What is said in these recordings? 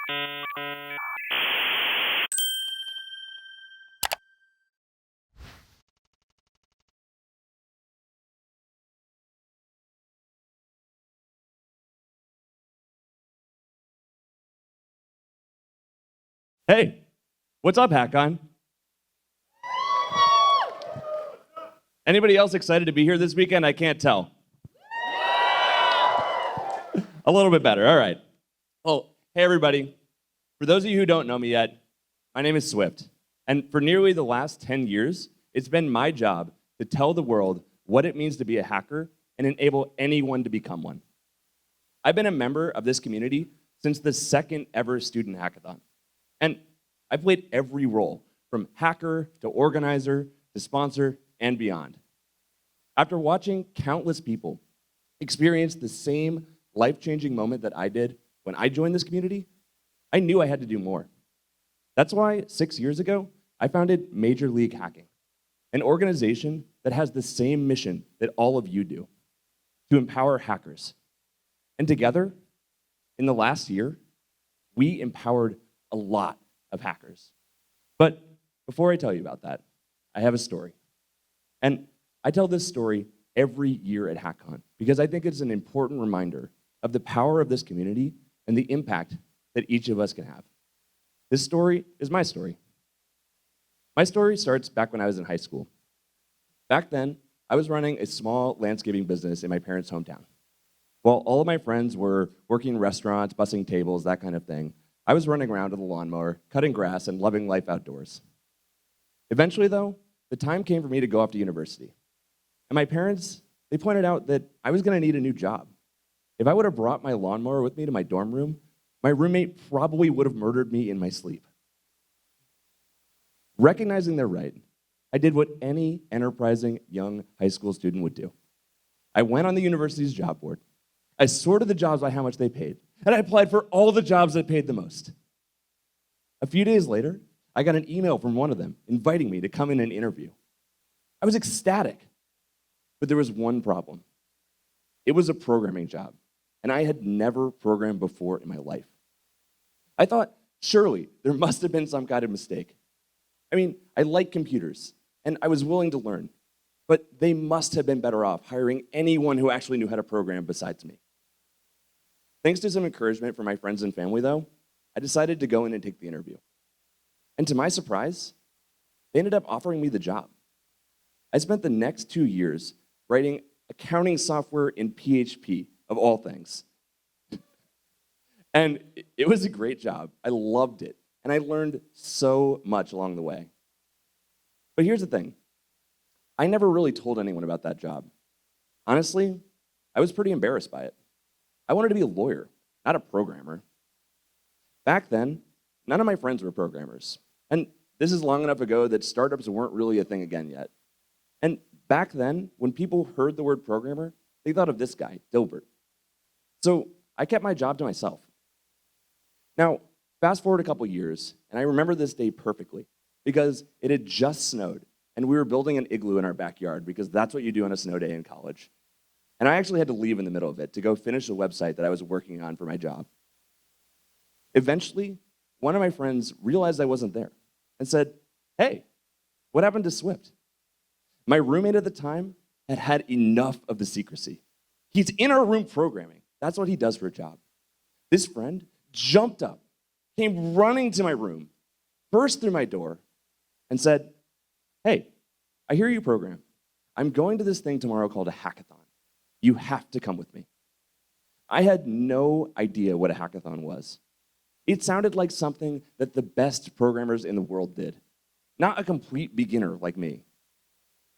Hey, what's up, Hackcon? Anybody else excited to be here this weekend? I can't tell. A little bit better, all right. Well, hey everybody. For those of you who don't know me yet, my name is Swift. And for nearly the last 10 years, it's been my job to tell the world what it means to be a hacker and enable anyone to become one. I've been a member of this community since the second ever student hackathon. And I've played every role, from hacker to organizer to sponsor and beyond. After watching countless people experience the same life-changing moment that I did when I joined this community, I knew I had to do more. That's why 6 years ago, I founded Major League Hacking, an organization that has the same mission that all of you do, to empower hackers. And together, in the last year, we empowered a lot of hackers. But before I tell you about that, I have a story. And I tell this story every year at Hackcon because I think it's an important reminder of the power of this community and the impact that each of us can have. This story is my story. My story starts back when I was in high school. Back then, I was running a small landscaping business in my parents' hometown. While all of my friends were working in restaurants, bussing tables, that kind of thing, I was running around with a lawnmower, cutting grass, and loving life outdoors. Eventually, though, the time came for me to go off to university. And my parents, they pointed out that I was gonna need a new job. If I would have brought my lawnmower with me to my dorm room, my roommate probably would have murdered me in my sleep. Recognizing their right, I did what any enterprising young high school student would do. I went on the university's job board. I sorted the jobs by how much they paid, and I applied for all the jobs that paid the most. A few days later, I got an email from one of them inviting me to come in and interview. I was ecstatic, but there was one problem. It was a programming job, and I had never programmed before in my life. I thought, surely, there must have been some kind of mistake. I mean, I like computers, and I was willing to learn, but they must have been better off hiring anyone who actually knew how to program besides me. Thanks to some encouragement from my friends and family, though, I decided to go in and take the interview. And to my surprise, they ended up offering me the job. I spent the next 2 years writing accounting software in PHP, of all things. And it was a great job. I loved it. And I learned so much along the way. But here's the thing. I never really told anyone about that job. Honestly, I was pretty embarrassed by it. I wanted to be a lawyer, not a programmer. Back then, none of my friends were programmers. And this is long enough ago that startups weren't really a thing again yet. And back then, when people heard the word programmer, they thought of this guy, Dilbert. So I kept my job to myself. Now, fast forward a couple years, and I remember this day perfectly because it had just snowed, and we were building an igloo in our backyard because that's what you do on a snow day in college. And I actually had to leave in the middle of it to go finish the website that I was working on for my job. Eventually, one of my friends realized I wasn't there and said, "Hey, what happened to Swift?" My roommate at the time had had enough of the secrecy. He's in our room programming. That's what he does for a job. This friend jumped up, came running to my room, burst through my door, and said, "Hey, I hear you program. I'm going to this thing tomorrow called a hackathon. You have to come with me." I had no idea what a hackathon was. It sounded like something that the best programmers in the world did, not a complete beginner like me.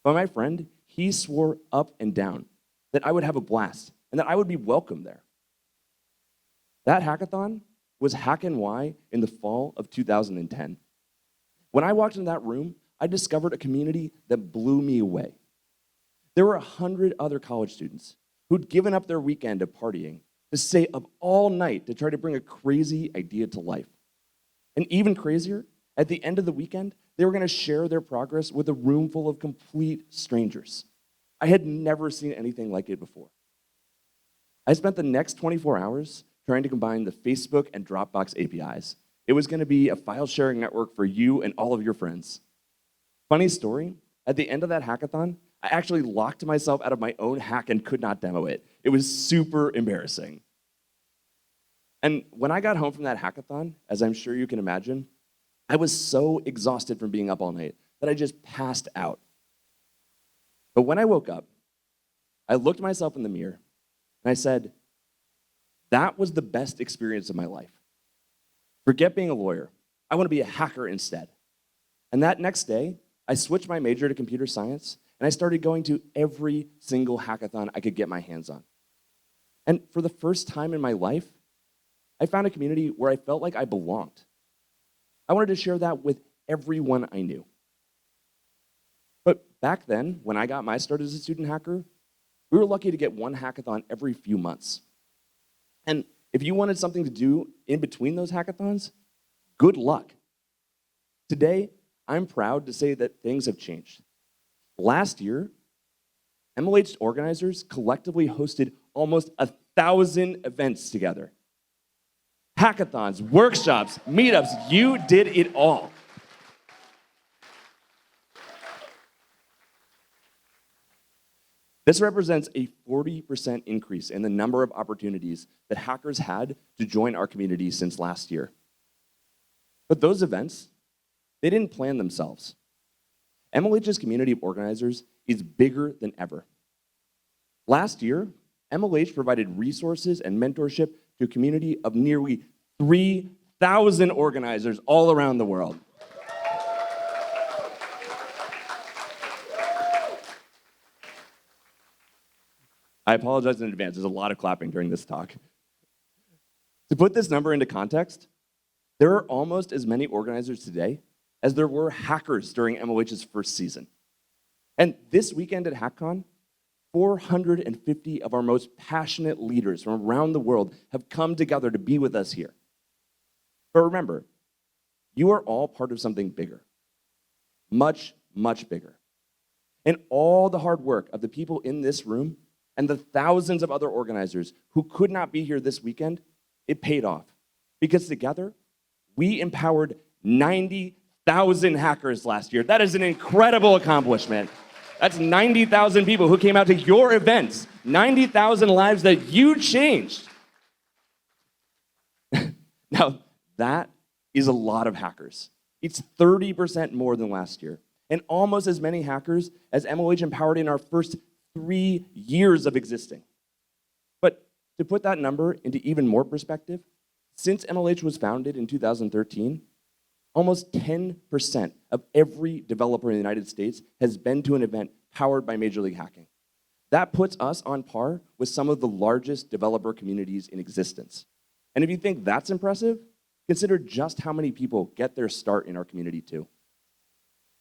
But my friend, he swore up and down that I would have a blast and that I would be welcome there. That hackathon was Hackcon Y in the fall of 2010. When I walked into that room, I discovered a community that blew me away. There were 100 other college students who'd given up their weekend of partying to stay up all night to try to bring a crazy idea to life. And even crazier, at the end of the weekend, they were going to share their progress with a room full of complete strangers. I had never seen anything like it before. I spent the next 24 hours trying to combine the Facebook and Dropbox APIs. It was going to be a file sharing network for you and all of your friends. Funny story, at the end of that hackathon, I actually locked myself out of my own hack and could not demo it. It was super embarrassing. And when I got home from that hackathon, as I'm sure you can imagine, I was so exhausted from being up all night that I just passed out. But when I woke up, I looked myself in the mirror and I said, that was the best experience of my life. Forget being a lawyer. I want to be a hacker instead. And that next day, I switched my major to computer science and I started going to every single hackathon I could get my hands on. And for the first time in my life, I found a community where I felt like I belonged. I wanted to share that with everyone I knew. But back then, when I got my start as a student hacker, we were lucky to get one hackathon every few months. And if you wanted something to do in between those hackathons, good luck. Today, I'm proud to say that things have changed. Last year, MLH organizers collectively hosted almost 1,000 events together. Hackathons, workshops, meetups, you did it all. This represents a 40% increase in the number of opportunities that hackers had to join our community since last year. But those events, they didn't plan themselves. MLH's community of organizers is bigger than ever. Last year, MLH provided resources and mentorship to a community of nearly 3,000 organizers all around the world. I apologize in advance. There's a lot of clapping during this talk. To put this number into context, there are almost as many organizers today as there were hackers during MLH's first season. And this weekend at Hackcon, 450 of our most passionate leaders from around the world have come together to be with us here. But remember, you are all part of something bigger. Much, much bigger. And all the hard work of the people in this room and the thousands of other organizers who could not be here this weekend, it paid off. Because together, we empowered 90,000 hackers last year. That is an incredible accomplishment. That's 90,000 people who came out to your events, 90,000 lives that you changed. Now, that is a lot of hackers. It's 30% more than last year, and almost as many hackers as MLH empowered in our first 3 years of existing. But to put that number into even more perspective, since MLH was founded in 2013, almost 10% of every developer in the United States has been to an event powered by Major League Hacking. That puts us on par with some of the largest developer communities in existence. And if you think that's impressive, consider just how many people get their start in our community too.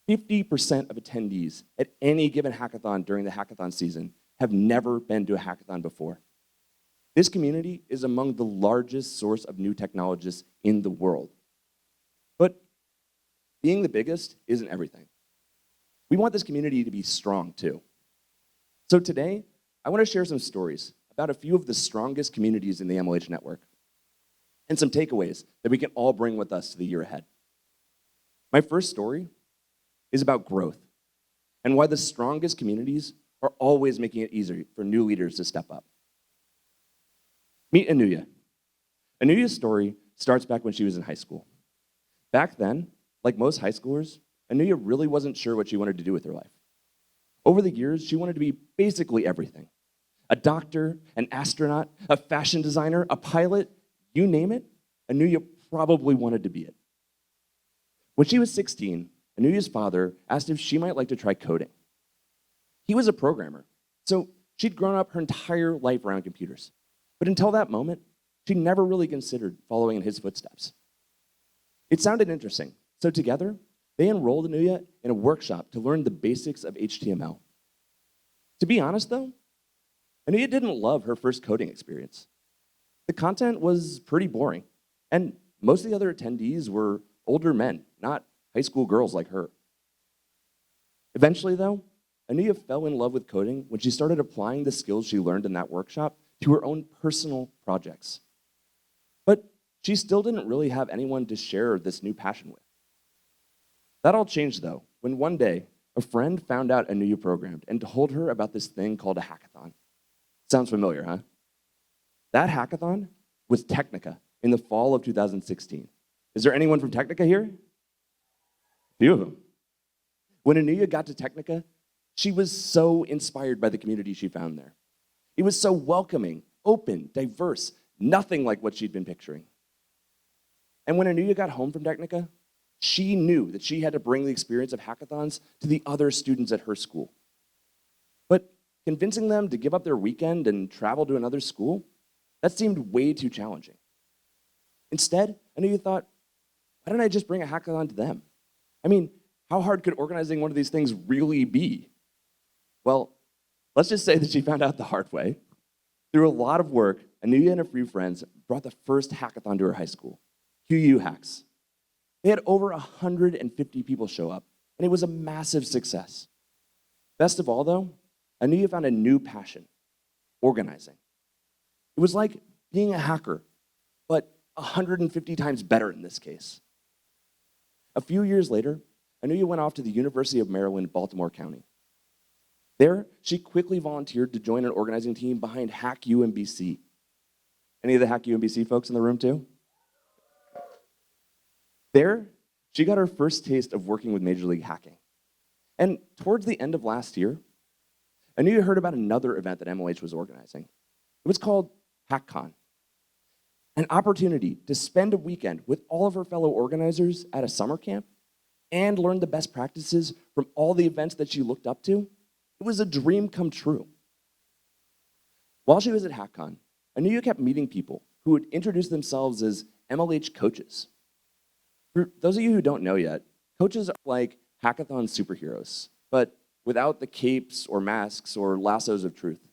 50% of attendees at any given hackathon during the hackathon season have never been to a hackathon before. This community is among the largest source of new technologists in the world. But being the biggest isn't everything. We want this community to be strong too. So today, I want to share some stories about a few of the strongest communities in the MLH network and some takeaways that we can all bring with us to the year ahead. My first story is about growth and why the strongest communities are always making it easier for new leaders to step up. Meet Anuya. Anuya's story starts back when she was in high school. Back then, like most high schoolers, Anuya really wasn't sure what she wanted to do with her life. Over the years, she wanted to be basically everything. A doctor, an astronaut, a fashion designer, a pilot, you name it, Anuya probably wanted to be it. When she was 16, Anuya's father asked if she might like to try coding. He was a programmer, so she'd grown up her entire life around computers. But until that moment, she never really considered following in his footsteps. It sounded interesting, so together, they enrolled Anuya in a workshop to learn the basics of HTML. To be honest, though, Anuya didn't love her first coding experience. The content was pretty boring, and most of the other attendees were older men, not high school girls like her. Eventually, though, Anuya fell in love with coding when she started applying the skills she learned in that workshop to her own personal projects. But she still didn't really have anyone to share this new passion with. That all changed, though, when one day, a friend found out Anuya programmed and told her about this thing called a hackathon. Sounds familiar, huh? That hackathon was Technica in the fall of 2016. Is there anyone from Technica here? A few of them. When Anuya got to Technica, she was so inspired by the community she found there. It was so welcoming, open, diverse, nothing like what she'd been picturing. And when Anuya got home from Technica, she knew that she had to bring the experience of hackathons to the other students at her school. But convincing them to give up their weekend and travel to another school, that seemed way too challenging. Instead, Anuya thought, why don't I just bring a hackathon to them? I mean, how hard could organizing one of these things really be? Well, let's just say that she found out the hard way. Through a lot of work, Anuya and a few friends brought the first hackathon to her high school, QU Hacks. They had over 150 people show up, and it was a massive success. Best of all, though, Anuya found a new passion, organizing. It was like being a hacker, but 150 times better in this case. A few years later, Anuya went off to the University of Maryland, Baltimore County. There, she quickly volunteered to join an organizing team behind Hack UMBC. Any of the Hack UMBC folks in the room too? There, she got her first taste of working with Major League Hacking. And towards the end of last year, Anuya heard about another event that MLH was organizing. It was called Hackcon, an opportunity to spend a weekend with all of her fellow organizers at a summer camp and learn the best practices from all the events that she looked up to. It was a dream come true. While she was at Hackcon, Anuya kept meeting people who would introduce themselves as MLH coaches. For those of you who don't know yet, coaches are like hackathon superheroes, but without the capes or masks or lassos of truth.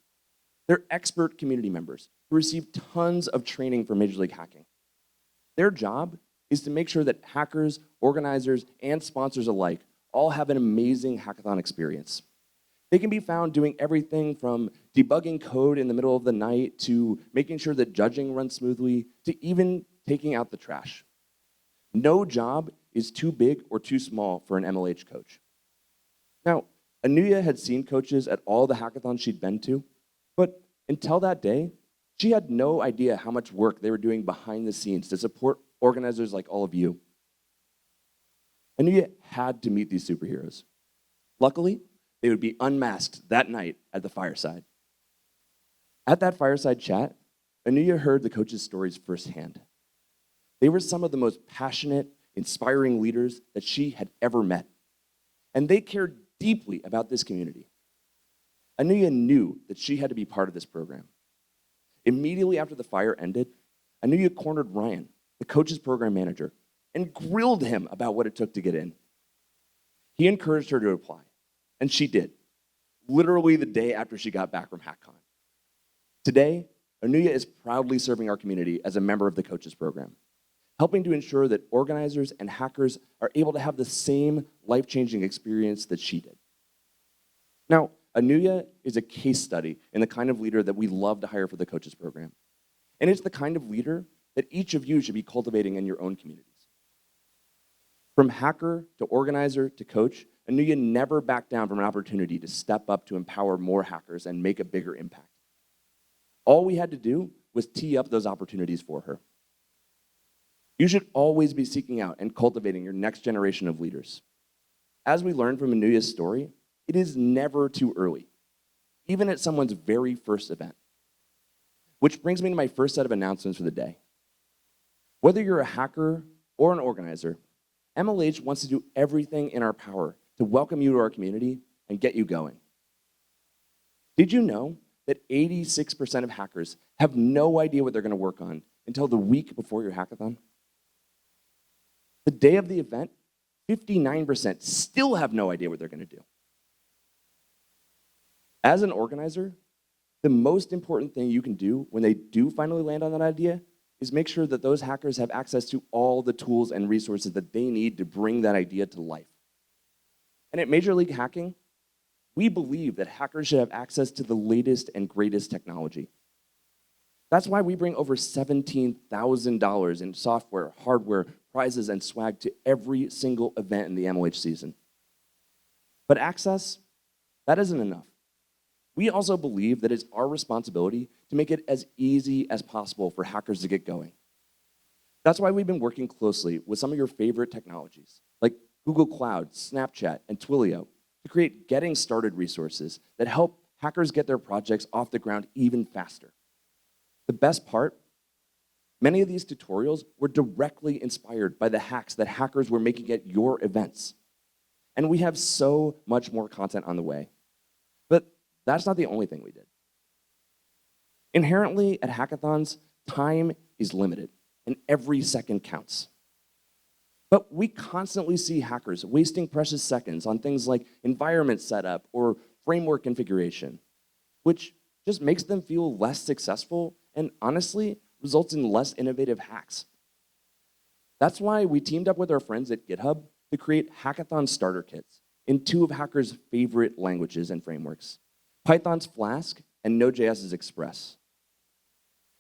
They're expert community members who receive tons of training from Major League Hacking. Their job is to make sure that hackers, organizers, and sponsors alike all have an amazing hackathon experience. They can be found doing everything from debugging code in the middle of the night to making sure that judging runs smoothly to even taking out the trash. No job is too big or too small for an MLH coach. Now, Anuya had seen coaches at all the hackathons she'd been to, but until that day, she had no idea how much work they were doing behind the scenes to support organizers like all of you. Anuya had to meet these superheroes. Luckily, they would be unmasked that night at the Fireside. At that Fireside chat, Anuya heard the coaches' stories firsthand. They were some of the most passionate, inspiring leaders that she had ever met. And they cared deeply about this community. Anuya knew that she had to be part of this program. Immediately after the fire ended, Anuya cornered Ryan, the coach's program manager, and grilled him about what it took to get in. He encouraged her to apply, and she did, literally the day after she got back from Hackcon. Today, Anuya is proudly serving our community as a member of the coaches program, helping to ensure that organizers and hackers are able to have the same life-changing experience that she did. Now, Anuya is a case study in the kind of leader that we love to hire for the coaches program. And it's the kind of leader that each of you should be cultivating in your own communities. From hacker to organizer to coach, Anuya never backed down from an opportunity to step up to empower more hackers and make a bigger impact. All we had to do was tee up those opportunities for her. You should always be seeking out and cultivating your next generation of leaders. As we learned from Anuya's story, it is never too early, even at someone's very first event. Which brings me to my first set of announcements for the day. Whether you're a hacker or an organizer, MLH wants to do everything in our power to welcome you to our community and get you going. Did you know that 86% of hackers have no idea what they're going to work on until the week before your hackathon? The day of the event, 59% still have no idea what they're going to do. As an organizer, the most important thing you can do when they do finally land on that idea is make sure that those hackers have access to all the tools and resources that they need to bring that idea to life. And at Major League Hacking, we believe that hackers should have access to the latest and greatest technology. That's why we bring over $17,000 in software, hardware, prizes, and swag to every single event in the MLH season. But access, that isn't enough. We also believe that it's our responsibility to make it as easy as possible for hackers to get going. That's why we've been working closely with some of your favorite technologies, like Google Cloud, Snapchat, and Twilio, to create getting started resources that help hackers get their projects off the ground even faster. The best part, many of these tutorials were directly inspired by the hacks that hackers were making at your events. And we have so much more content on the way. But that's not the only thing we did. Inherently, at hackathons, time is limited, and every second counts. But we constantly see hackers wasting precious seconds on things like environment setup or framework configuration, which just makes them feel less successful and honestly results in less innovative hacks. That's why we teamed up with our friends at GitHub to create hackathon starter kits in two of hackers' favorite languages and frameworks, Python's Flask and Node.js's Express.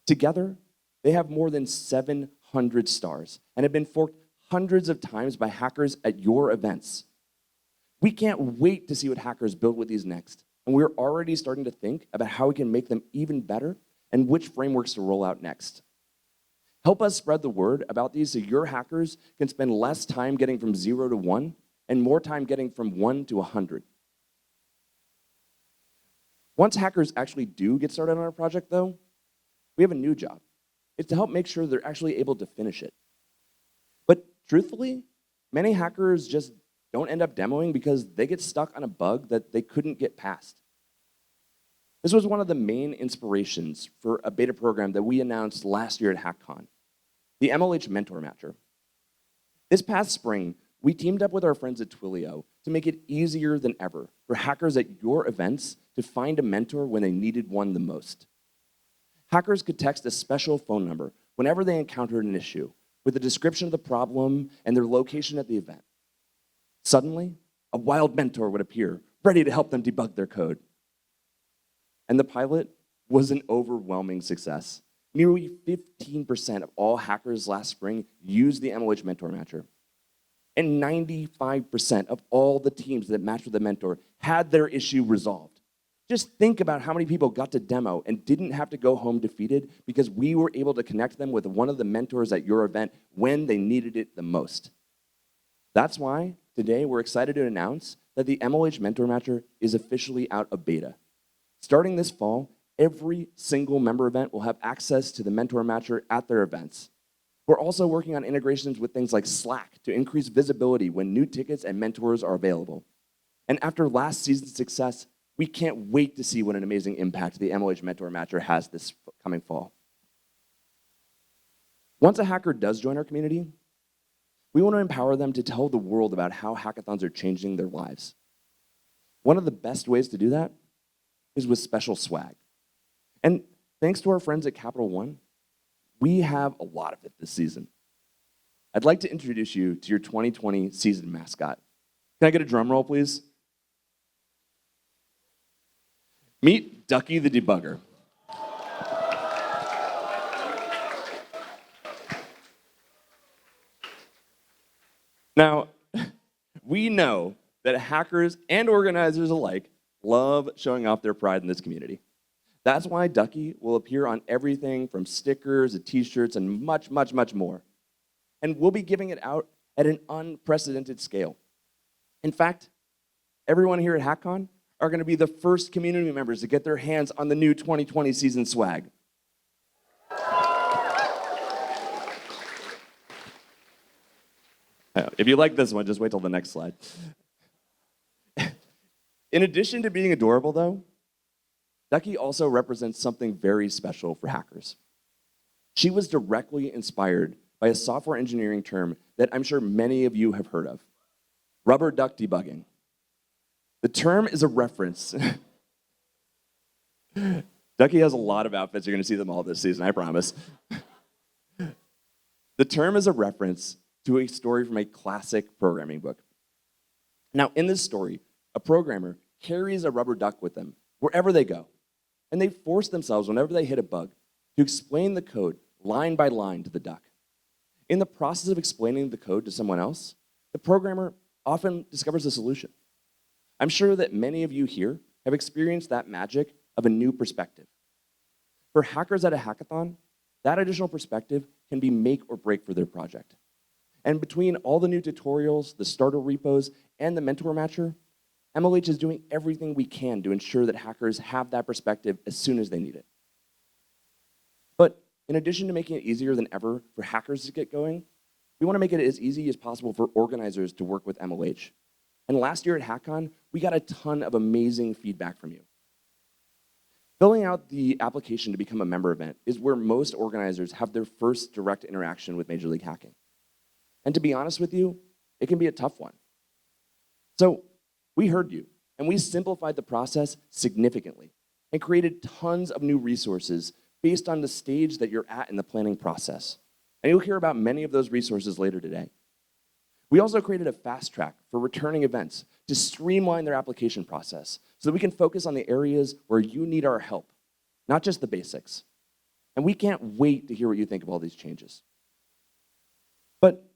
Together, they have more than 700 stars and have been forked hundreds of times by hackers at your events. We can't wait to see what hackers build with these next, and we're already starting to think about how we can make them even better and which frameworks to roll out next. Help us spread the word about these so your hackers can spend less time getting from 0 to 1 and more time getting from 1 to 100. Once hackers actually do get started on our project, though, we have a new job. It's to help make sure they're actually able to finish it. But truthfully, many hackers just don't end up demoing because they get stuck on a bug that they couldn't get past. This was one of the main inspirations for a beta program that we announced last year at Hackcon, the MLH Mentor Matcher. This past spring, we teamed up with our friends at Twilio to make it easier than ever for hackers at your events to find a mentor when they needed one the most. Hackers could text a special phone number whenever they encountered an issue, with a description of the problem and their location at the event. Suddenly, a wild mentor would appear, ready to help them debug their code. And the pilot was an overwhelming success. Nearly 15% of all hackers last spring used the MLH Mentor Matcher. And 95% of all the teams that matched with the mentor had their issue resolved. Just think about how many people got to demo and didn't have to go home defeated because we were able to connect them with one of the mentors at your event when they needed it the most. That's why today we're excited to announce that the MLH Mentor Matcher is officially out of beta. Starting this fall, every single member event will have access to the Mentor Matcher at their events. We're also working on integrations with things like Slack to increase visibility when new tickets and mentors are available. And after last season's success, we can't wait to see what an amazing impact the MLH Mentor Matcher has this coming fall. Once a hacker does join our community, we want to empower them to tell the world about how hackathons are changing their lives. One of the best ways to do that is with special swag. And thanks to our friends at Capital One, we have a lot of it this season. I'd like to introduce you to your 2020 season mascot. Can I get a drum roll, please? Meet Ducky the Debugger. Now, we know that hackers and organizers alike love showing off their pride in this community. That's why Ducky will appear on everything from stickers to t-shirts and much, much, much more. And we'll be giving it out at an unprecedented scale. In fact, everyone here at Hackcon are going to be the first community members to get their hands on the new 2020 season swag. If you like this one, just wait till the next slide. In addition to being adorable, though, Ducky also represents something very special for hackers. She was directly inspired by a software engineering term that I'm sure many of you have heard of, rubber duck debugging. The term is a reference. Ducky has a lot of outfits. You're going to see them all this season, I promise. The term is a reference to a story from a classic programming book. Now, in this story, a programmer carries a rubber duck with them wherever they go, and they force themselves, whenever they hit a bug, to explain the code line by line to the duck. In the process of explaining the code to someone else, the programmer often discovers a solution. I'm sure that many of you here have experienced that magic of a new perspective. For hackers at a hackathon, that additional perspective can be make or break for their project. And between all the new tutorials, the starter repos, and the mentor matcher, MLH is doing everything we can to ensure that hackers have that perspective as soon as they need it. But in addition to making it easier than ever for hackers to get going, we want to make it as easy as possible for organizers to work with MLH. And last year at Hackcon, we got a ton of amazing feedback from you. Filling out the application to become a member event is where most organizers have their first direct interaction with Major League Hacking. And to be honest with you, it can be a tough one. So we heard you, and we simplified the process significantly and created tons of new resources based on the stage that you're at in the planning process. And you'll hear about many of those resources later today. We also created a fast track for returning events to streamline their application process so that we can focus on the areas where you need our help, not just the basics. And we can't wait to hear what you think of all these changes. But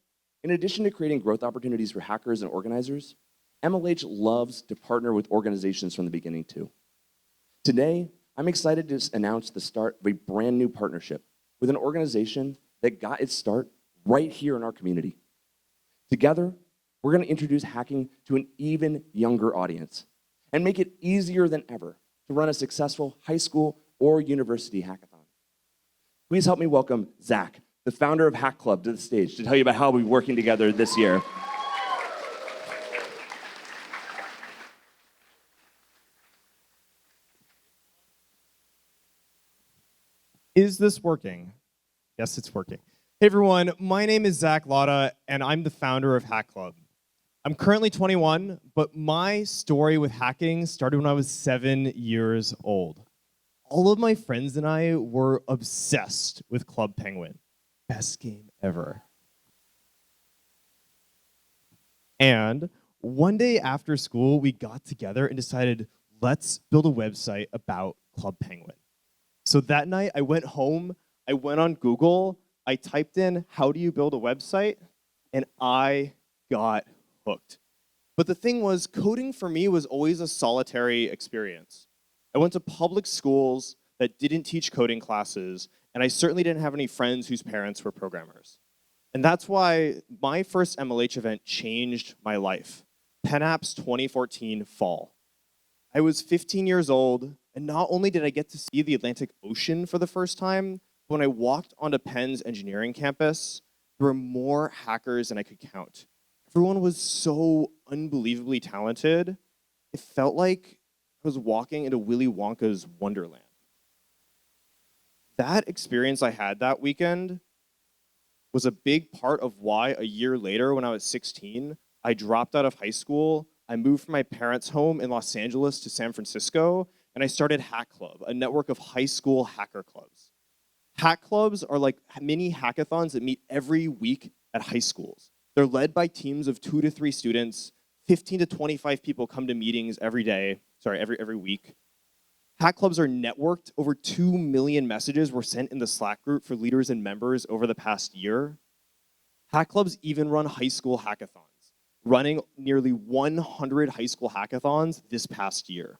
in addition to creating growth opportunities for hackers and organizers, MLH loves to partner with organizations from the beginning too. Today, I'm excited to announce the start of a brand new partnership with an organization that got its start right here in our community. Together, we're going to introduce hacking to an even younger audience and make it easier than ever to run a successful high school or university hackathon. Please help me welcome Zach, the founder of Hack Club, to the stage to tell you about how we'll be working together this year. Is this working? Yes, it's working. Hey everyone, my name is Zach Latta, and I'm the founder of Hack Club. I'm currently 21, but my story with hacking started when I was 7 years old. All of my friends and I were obsessed with Club Penguin. Best game ever. And one day after school, we got together and decided, let's build a website about Club Penguin. So that night, I went home, I went on Google, I typed in, how do you build a website? And I got hooked. But the thing was, coding for me was always a solitary experience. I went to public schools that didn't teach coding classes, and I certainly didn't have any friends whose parents were programmers. And that's why my first MLH event changed my life. PennApps 2014 fall. I was 15 years old, and not only did I get to see the Atlantic Ocean for the first time, but when I walked onto Penn's engineering campus, there were more hackers than I could count. Everyone was so unbelievably talented. It felt like I was walking into Willy Wonka's Wonderland. That experience I had that weekend was a big part of why a year later, when I was 16, I dropped out of high school. I moved from my parents' home in Los Angeles to San Francisco, and I started Hack Club, a network of high school hacker clubs. Hack clubs are like mini hackathons that meet every week at high schools. They're led by teams of 2 to 3 students. 15 to 25 people come to meetings every week. Hack clubs are networked. Over 2 million messages were sent in the Slack group for leaders and members over the past year. Hack clubs even run high school hackathons, running nearly 100 high school hackathons this past year.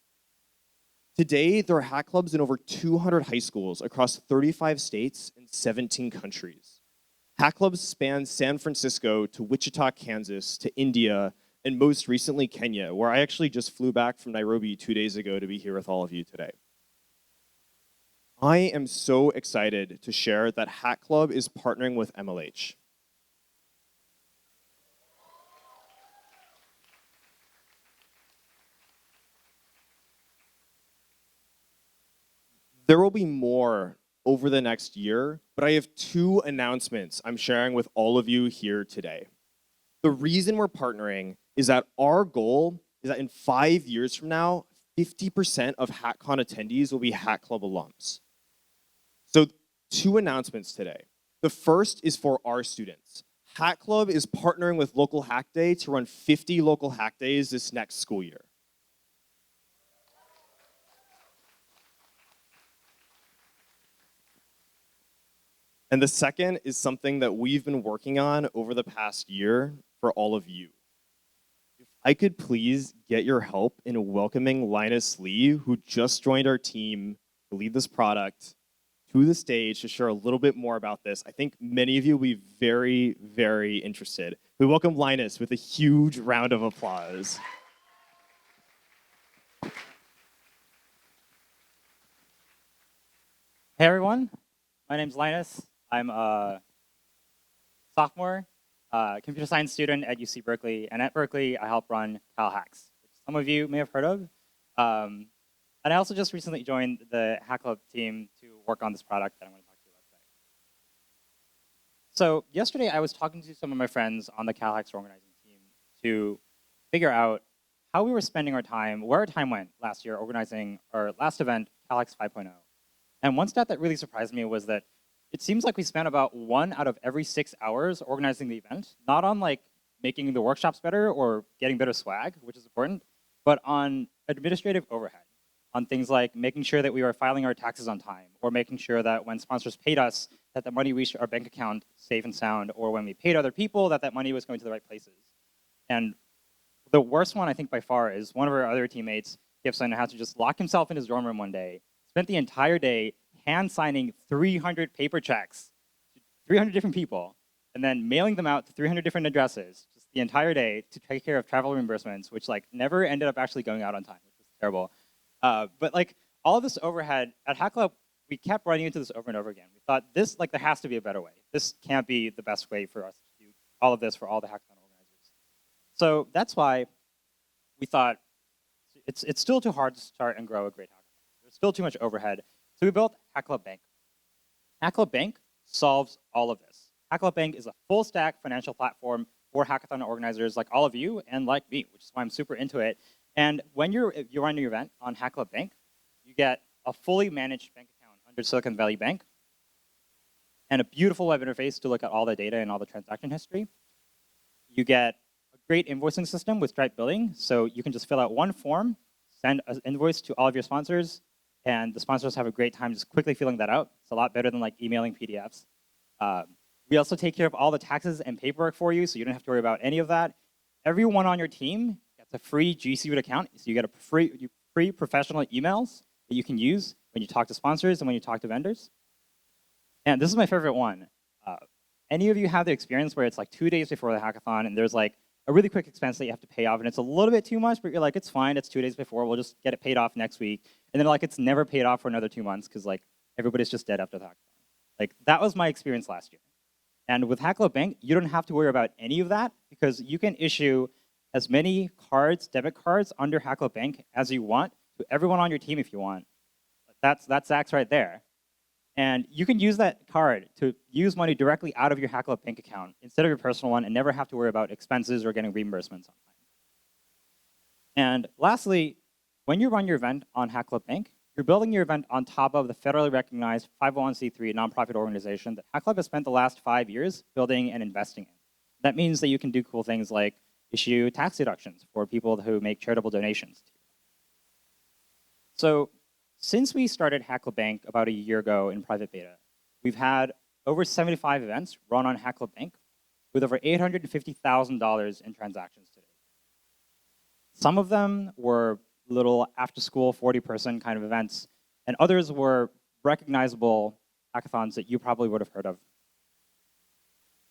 Today, there are hack clubs in over 200 high schools across 35 states and 17 countries. Hack clubs span San Francisco to Wichita, Kansas, to India, and most recently Kenya, where I actually just flew back from Nairobi 2 days ago to be here with all of you today. I am so excited to share that Hack Club is partnering with MLH. There will be more over the next year, but I have 2 announcements I'm sharing with all of you here today. The reason we're partnering is that our goal is that in 5 years from now, 50% of Hackcon attendees will be Hack Club alums. So 2 announcements today. The first is for our students. Hack Club is partnering with Local Hack Day to run 50 local hack days this next school year. And the second is something that we've been working on over the past year for all of you. If I could please get your help in welcoming Linus Lee, who just joined our team to lead this product, to the stage to share a little bit more about this. I think many of you will be very, very interested. We welcome Linus with a huge round of applause. Hey everyone, my name's Linus. I'm a sophomore, computer science student at UC Berkeley, and at Berkeley I help run CalHacks, which some of you may have heard of. And I also just recently joined the Hack Club team to work on this product that I'm going to talk to you about today. So yesterday I was talking to some of my friends on the CalHacks organizing team to figure out how we were spending our time, where our time went last year organizing our last event, CalHacks 5.0. And one stat that really surprised me was that it seems like we spent about 1 out of every 6 hours organizing the event, not on like making the workshops better or getting better swag, which is important, but on administrative overhead, on things like making sure that we were filing our taxes on time, or making sure that when sponsors paid us, that the money reached our bank account safe and sound, or when we paid other people, that that money was going to the right places. And the worst one, I think by far, is one of our other teammates, Gibson, had to just lock himself in his dorm room one day, spent the entire day hand signing 300 paper checks to 300 different people, and then mailing them out to 300 different addresses just the entire day to take care of travel reimbursements, which like never ended up actually going out on time, which was terrible. But like all of this overhead at Hack Club, we kept running into this over and over again. We thought this, like, there has to be a better way. This can't be the best way for us to do all of this for all the hackathon organizers. So that's why we thought it's still too hard to start and grow a great hackathon. There's still too much overhead. So we built Hack Club Bank. Hack Club Bank solves all of this. Hack Club Bank is a full stack financial platform for hackathon organizers like all of you and like me, which is why I'm super into it. And when you're running your event on Hack Club Bank, you get a fully managed bank account under Silicon Valley Bank and a beautiful web interface to look at all the data and all the transaction history. You get a great invoicing system with Stripe billing, so you can just fill out one form, send an invoice to all of your sponsors, and the sponsors have a great time just quickly filling that out. It's a lot better than like emailing PDFs. We also take care of all the taxes and paperwork for you, so you don't have to worry about any of that. Everyone on your team gets a free G Suite account, so you get a free professional emails that you can use when you talk to sponsors and when you talk to vendors. And this is my favorite one. Any of you have the experience where it's like 2 days before the hackathon and there's like a really quick expense that you have to pay off, and it's a little bit too much, but you're like, it's fine, it's 2 days before, we'll just get it paid off next week. And then like it's never paid off for another 2 months because like everybody's just dead after the hackathon. Like that was my experience last year. And with Hack Club Bank, you don't have to worry about any of that because you can issue as many cards, debit cards under Hack Club Bank as you want to everyone on your team if you want. That's Zach's right there. And you can use that card to use money directly out of your Hack Club Bank account instead of your personal one and never have to worry about expenses or getting reimbursements on time. And lastly, when you run your event on Hack Club Bank, you're building your event on top of the federally recognized 501c3 nonprofit organization that Hack Club has spent the last 5 years building and investing in. That means that you can do cool things like issue tax deductions for people who make charitable donations. So since we started Hack Club Bank about a year ago in private beta, we've had over 75 events run on Hack Club Bank with over $850,000 in transactions today. Some of them were little after-school 40-person kind of events, and others were recognizable hackathons that you probably would have heard of.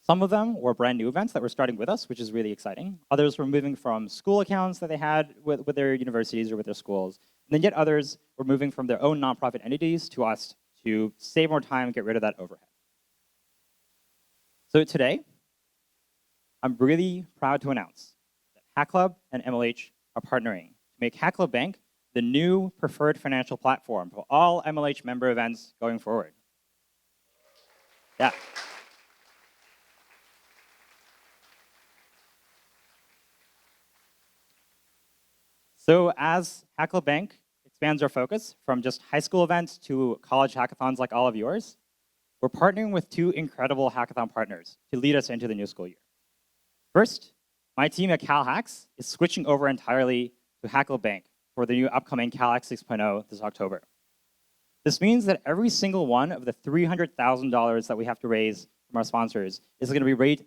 Some of them were brand new events that were starting with us, which is really exciting. Others were moving from school accounts that they had with their universities or with their schools. And then yet others were moving from their own nonprofit entities to us to save more time and get rid of that overhead. So today, I'm really proud to announce that Hack Club and MLH are partnering to make Hack Club Bank the new preferred financial platform for all MLH member events going forward. Yeah. So as Hack Club Bank expands our focus from just high school events to college hackathons like all of yours, we're partnering with 2 incredible hackathon partners to lead us into the new school year. First, my team at CalHacks is switching over entirely to Hack Club Bank for the new upcoming CalHacks 6.0 this October. This means that every single one of the $300,000 that we have to raise from our sponsors is going to be raised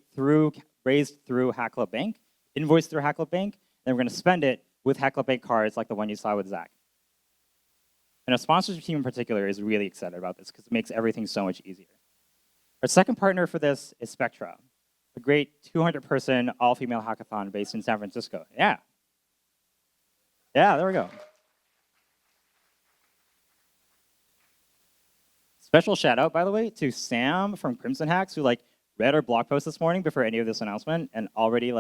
through Hack Club Bank, invoiced through Hack Club Bank, and we're going to spend it with Hack Club Bank cards like the one you saw with Zach. And our sponsorship team in particular is really excited about this because it makes everything so much easier. Our second partner for this is Spectra, a great 200-person all-female hackathon based in San Francisco. Yeah. Yeah, there we go. Special shout out, by the way, to Sam from Crimson Hacks, who read our blog post this morning before any of this announcement and already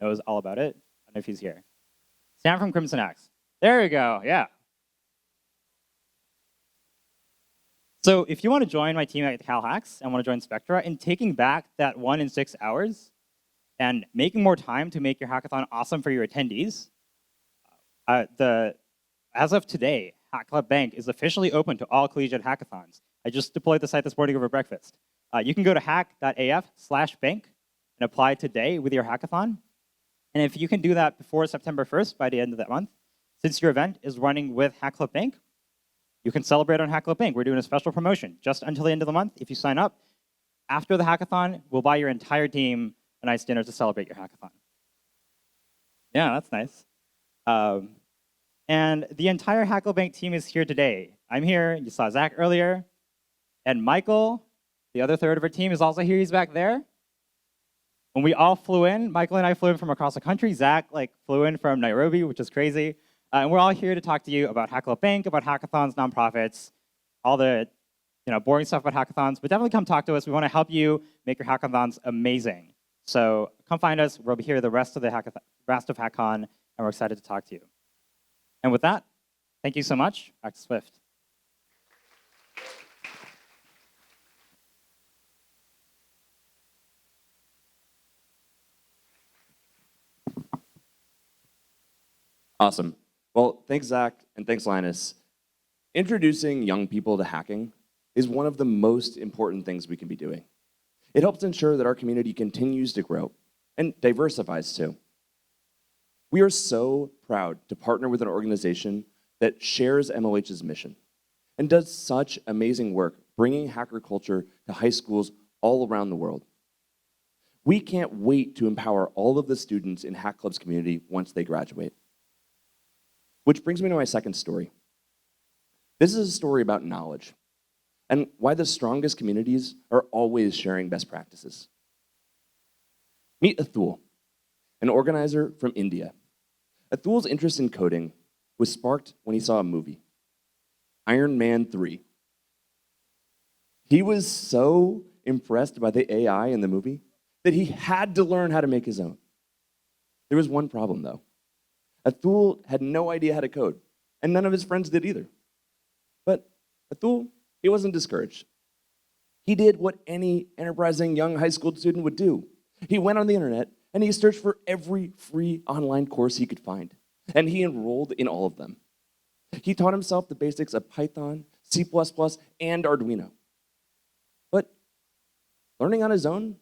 knows all about it. I don't know if he's here. Sam from Crimson Hacks. There you go. Yeah. So if you want to join my team at Cal Hacks and want to join Spectra in taking back that 1 in 6 hours and making more time to make your hackathon awesome for your attendees, as of today, Hack Club Bank is officially open to all collegiate hackathons. I just deployed the site this morning over breakfast. You can go to hack.af/bank and apply today with your hackathon. And if you can do that before September 1st, by the end of that month, since your event is running with Hack Club Bank, you can celebrate on Hack Club Bank. We're doing a special promotion just until the end of the month. If you sign up, after the hackathon, we'll buy your entire team a nice dinner to celebrate your hackathon. Yeah, that's nice. And the entire Hack Club Bank team is here today. I'm here. You saw Zach earlier. And Michael, the other third of our team, is also here. He's back there. When we all flew in, Michael and I flew in from across the country. Zach flew in from Nairobi, which is crazy. And we're all here to talk to you about Hack Club Bank, about hackathons, nonprofits, all the boring stuff about hackathons. But definitely come talk to us. We want to help you make your hackathons amazing. So come find us. We'll be here the rest of Hackcon, and we're excited to talk to you. And with that, thank you so much. Back to Swift. Awesome. Well, thanks, Zach, and thanks, Linus. Introducing young people to hacking is one of the most important things we can be doing. It helps ensure that our community continues to grow and diversifies too. We are so proud to partner with an organization that shares MLH's mission and does such amazing work bringing hacker culture to high schools all around the world. We can't wait to empower all of the students in Hack Club's community once they graduate. Which brings me to my second story. This is a story about knowledge and why the strongest communities are always sharing best practices. Meet Athul, an organizer from India. Athul's interest in coding was sparked when he saw a movie, Iron Man 3. He was so impressed by the AI in the movie that he had to learn how to make his own. There was one problem, though. Athul had no idea how to code, and none of his friends did either. But Athul, he wasn't discouraged. He did what any enterprising young high school student would do. He went on the internet, and he searched for every free online course he could find, and he enrolled in all of them. He taught himself the basics of Python, C++, and Arduino. But learning on his own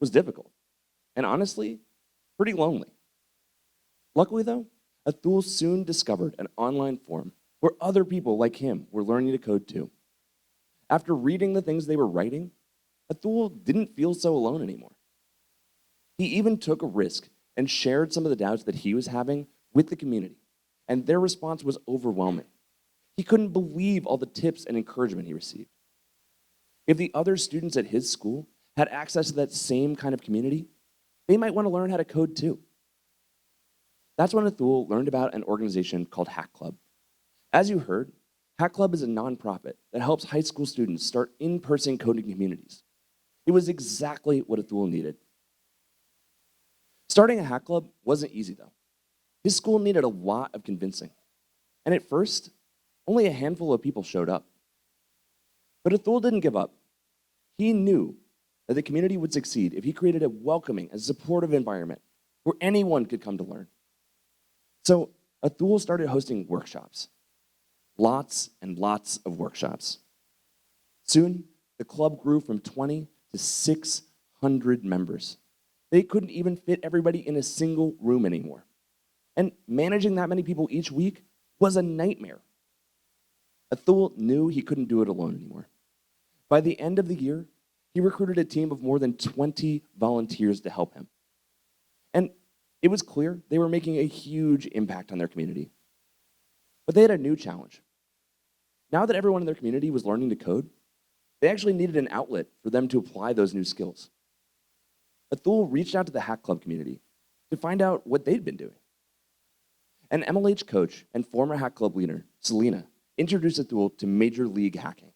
was difficult, and honestly, pretty lonely. Luckily, though, Athul soon discovered an online forum where other people like him were learning to code too. After reading the things they were writing, Athul didn't feel so alone anymore. He even took a risk and shared some of the doubts that he was having with the community, and their response was overwhelming. He couldn't believe all the tips and encouragement he received. If the other students at his school had access to that same kind of community, they might want to learn how to code too. That's when Athul learned about an organization called Hack Club. As you heard, Hack Club is a nonprofit that helps high school students start in-person coding communities. It was exactly what Athul needed. Starting a Hack Club wasn't easy, though. His school needed a lot of convincing. And at first, only a handful of people showed up. But Athul didn't give up. He knew that the community would succeed if he created a welcoming and supportive environment where anyone could come to learn. So Athul started hosting workshops, lots and lots of workshops. Soon, the club grew from 20 to 600 members. They couldn't even fit everybody in a single room anymore. And managing that many people each week was a nightmare. Athul knew he couldn't do it alone anymore. By the end of the year, he recruited a team of more than 20 volunteers to help him. And it was clear they were making a huge impact on their community. But they had a new challenge. Now that everyone in their community was learning to code, they actually needed an outlet for them to apply those new skills. Athul reached out to the Hack Club community to find out what they'd been doing. An MLH coach and former Hack Club leader, Selena, introduced Athul to Major League Hacking,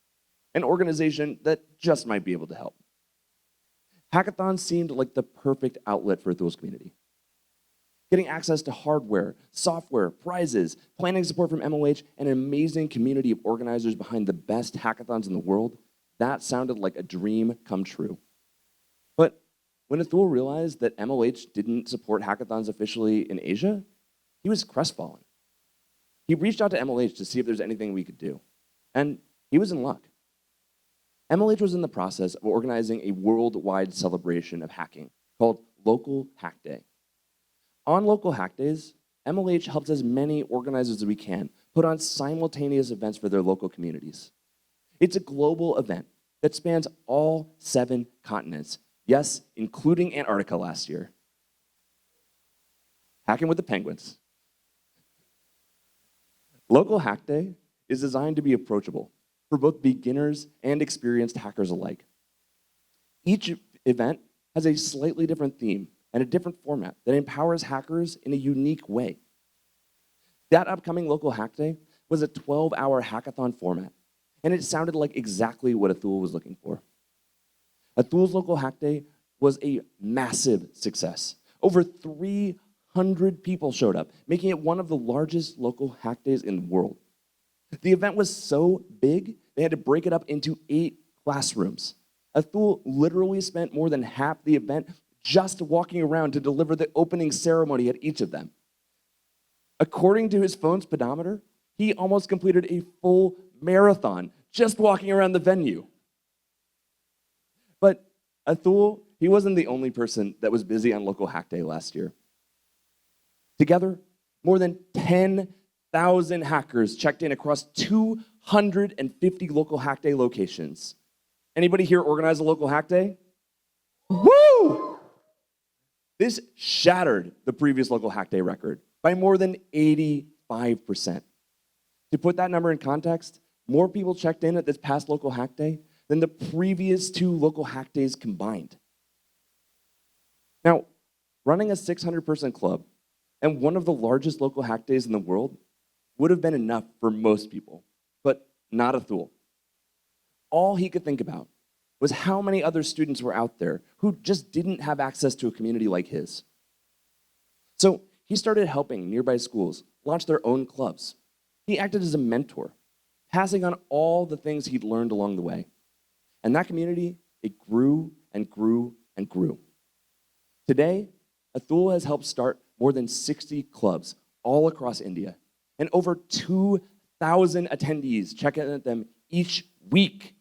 an organization that just might be able to help. Hackathons seemed like the perfect outlet for Athul's community. Getting access to hardware, software, prizes, planning support from MLH, and an amazing community of organizers behind the best hackathons in the world, that sounded like a dream come true. But when Athul realized that MLH didn't support hackathons officially in Asia, he was crestfallen. He reached out to MLH to see if there's anything we could do, and he was in luck. MLH was in the process of organizing a worldwide celebration of hacking called Local Hack Day. On Local Hack Days, MLH helps as many organizers as we can put on simultaneous events for their local communities. It's a global event that spans all 7 continents, yes, including Antarctica last year. Hacking with the penguins. Local Hack Day is designed to be approachable for both beginners and experienced hackers alike. Each event has a slightly different theme and a different format that empowers hackers in a unique way. That upcoming Local Hack Day was a 12-hour hackathon format, and it sounded like exactly what Athul was looking for. Athul's Local Hack Day was a massive success. Over 300 people showed up, making it one of the largest local hack days in the world. The event was so big, they had to break it up into 8 classrooms. Athul literally spent more than half the event just walking around to deliver the opening ceremony at each of them. According to his phone's pedometer, he almost completed a full marathon just walking around the venue. But Athul, he wasn't the only person that was busy on Local Hack Day last year. Together, more than 10,000 hackers checked in across 250 Local Hack Day locations. Anybody here organize a Local Hack Day? Woo! This shattered the previous Local Hack Day record by more than 85%. To put that number in context, more people checked in at this past Local Hack Day than the previous 2 Local Hack Days combined. Now, running a 600-person club and one of the largest Local Hack Days in the world would have been enough for most people, but not Athul. All he could think about was how many other students were out there who just didn't have access to a community like his. So he started helping nearby schools launch their own clubs. He acted as a mentor, passing on all the things he'd learned along the way. And that community, it grew and grew and grew. Today, Athul has helped start more than 60 clubs all across India, and over 2,000 attendees check in at them each week.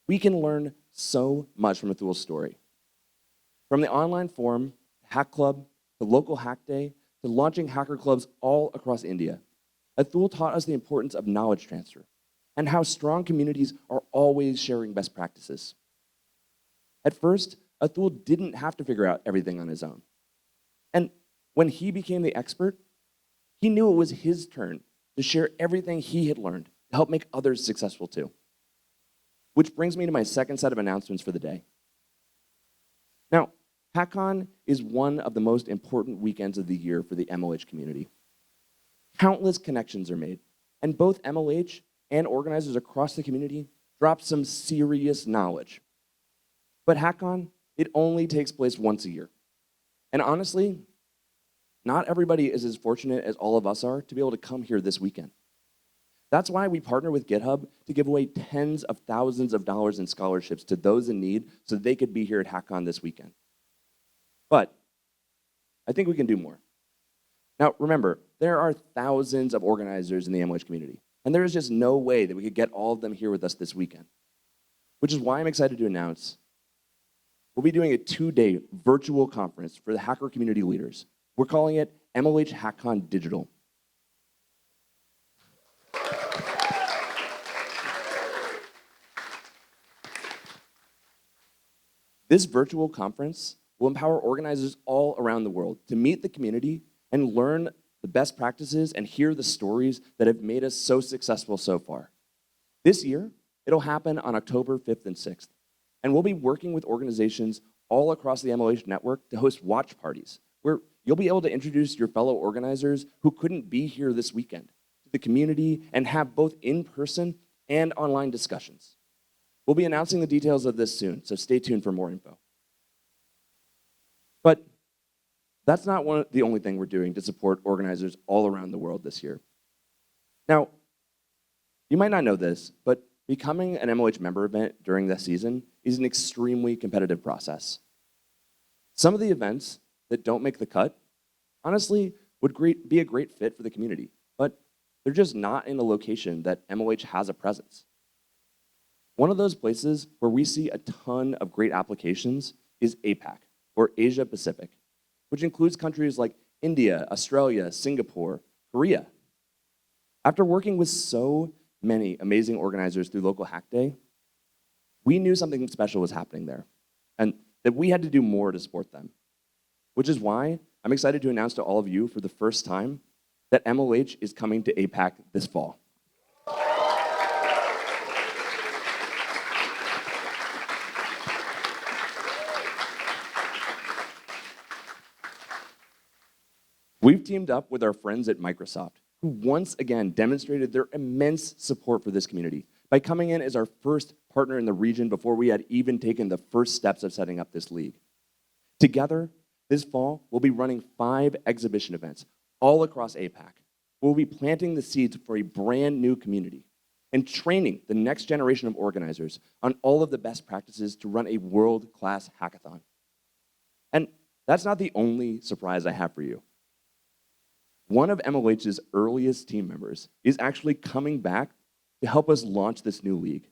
We can learn so much from Athul's story. From the online forum, Hack Club, to Local Hack Day, to launching hacker clubs all across India, Athul taught us the importance of knowledge transfer and how strong communities are always sharing best practices. At first, Athul didn't have to figure out everything on his own. And when he became the expert, he knew it was his turn to share everything he had learned to help make others successful too. Which brings me to my second set of announcements for the day. Now, Hackcon is one of the most important weekends of the year for the MLH community. Countless connections are made, and both MLH and organizers across the community drop some serious knowledge. But Hackcon, it only takes place once a year. And honestly, not everybody is as fortunate as all of us are to be able to come here this weekend. That's why we partner with GitHub to give away tens of thousands of dollars in scholarships to those in need so they could be here at Hackcon this weekend. But I think we can do more. Now, remember, there are thousands of organizers in the MLH community, and there is just no way that we could get all of them here with us this weekend, which is why I'm excited to announce we'll be doing a 2-day virtual conference for the hacker community leaders. We're calling it MLH Hackcon Digital. This virtual conference will empower organizers all around the world to meet the community and learn the best practices and hear the stories that have made us so successful so far. This year, it'll happen on October 5th and 6th, and we'll be working with organizations all across the MLH network to host watch parties, where you'll be able to introduce your fellow organizers who couldn't be here this weekend to the community and have both in-person and online discussions. We'll be announcing the details of this soon, so stay tuned for more info. But that's not the only thing we're doing to support organizers all around the world this year. Now, you might not know this, but becoming an MLH member event during this season is an extremely competitive process. Some of the events that don't make the cut, honestly, would be a great fit for the community, but they're just not in a location that MLH has a presence. One of those places where we see a ton of great applications is APAC, or Asia Pacific, which includes countries like India, Australia, Singapore, Korea. After working with so many amazing organizers through Local Hack Day, we knew something special was happening there, and that we had to do more to support them. Which is why I'm excited to announce to all of you for the first time that MLH is coming to APAC this fall. We've teamed up with our friends at Microsoft, who once again demonstrated their immense support for this community by coming in as our first partner in the region before we had even taken the first steps of setting up this league. Together, this fall, we'll be running 5 exhibition events all across APAC. We'll be planting the seeds for a brand new community and training the next generation of organizers on all of the best practices to run a world-class hackathon. And that's not the only surprise I have for you. One of MLH's earliest team members is actually coming back to help us launch this new league,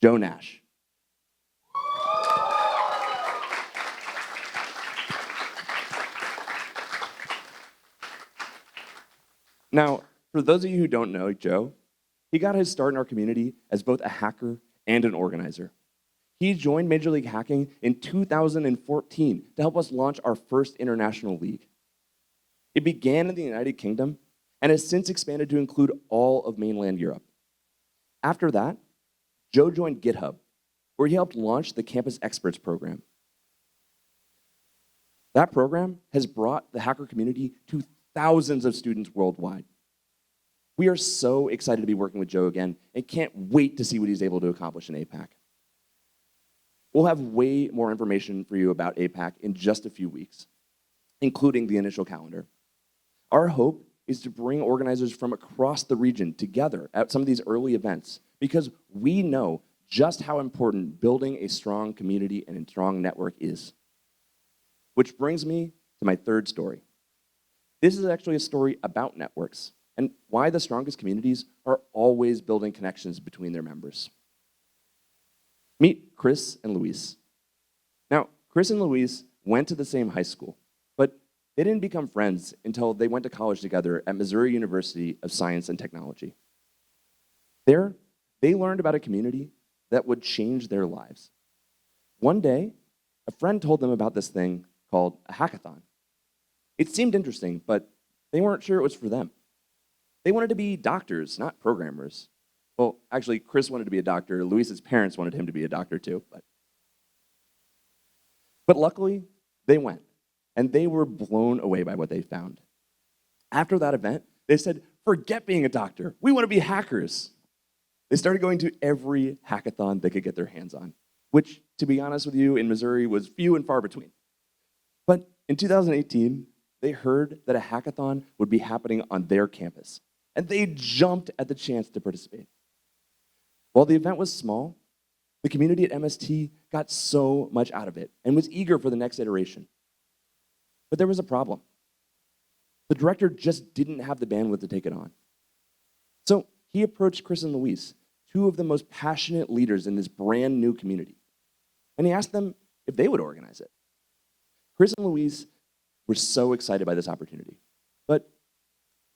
Joe Nash. Now, for those of you who don't know Joe, he got his start in our community as both a hacker and an organizer. He joined Major League Hacking in 2014 to help us launch our first international league. It began in the United Kingdom and has since expanded to include all of mainland Europe. After that, Joe joined GitHub, where he helped launch the Campus Experts program. That program has brought the hacker community to thousands of students worldwide. We are so excited to be working with Joe again and can't wait to see what he's able to accomplish in APAC. We'll have way more information for you about APAC in just a few weeks, including the initial calendar. Our hope is to bring organizers from across the region together at some of these early events because we know just how important building a strong community and a strong network is. Which brings me to my third story. This is actually a story about networks and why the strongest communities are always building connections between their members. Meet Chris and Luis. Now, Chris and Luis went to the same high school, but they didn't become friends until they went to college together at Missouri University of Science and Technology. There, they learned about a community that would change their lives. One day, a friend told them about this thing called a hackathon. It seemed interesting, but they weren't sure it was for them. They wanted to be doctors, not programmers. Well, actually, Chris wanted to be a doctor. Luis's parents wanted him to be a doctor too. But luckily, they went, and they were blown away by what they found. After that event, they said, forget being a doctor. We want to be hackers. They started going to every hackathon they could get their hands on, which, to be honest with you, in Missouri was few and far between. But in 2018, they heard that a hackathon would be happening on their campus, and they jumped at the chance to participate. While the event was small, the community at MST got so much out of it and was eager for the next iteration. But there was a problem. The director just didn't have the bandwidth to take it on. So he approached Chris and Luis, two of the most passionate leaders in this brand new community, and he asked them if they would organize it. Chris and Luis were so excited by this opportunity, but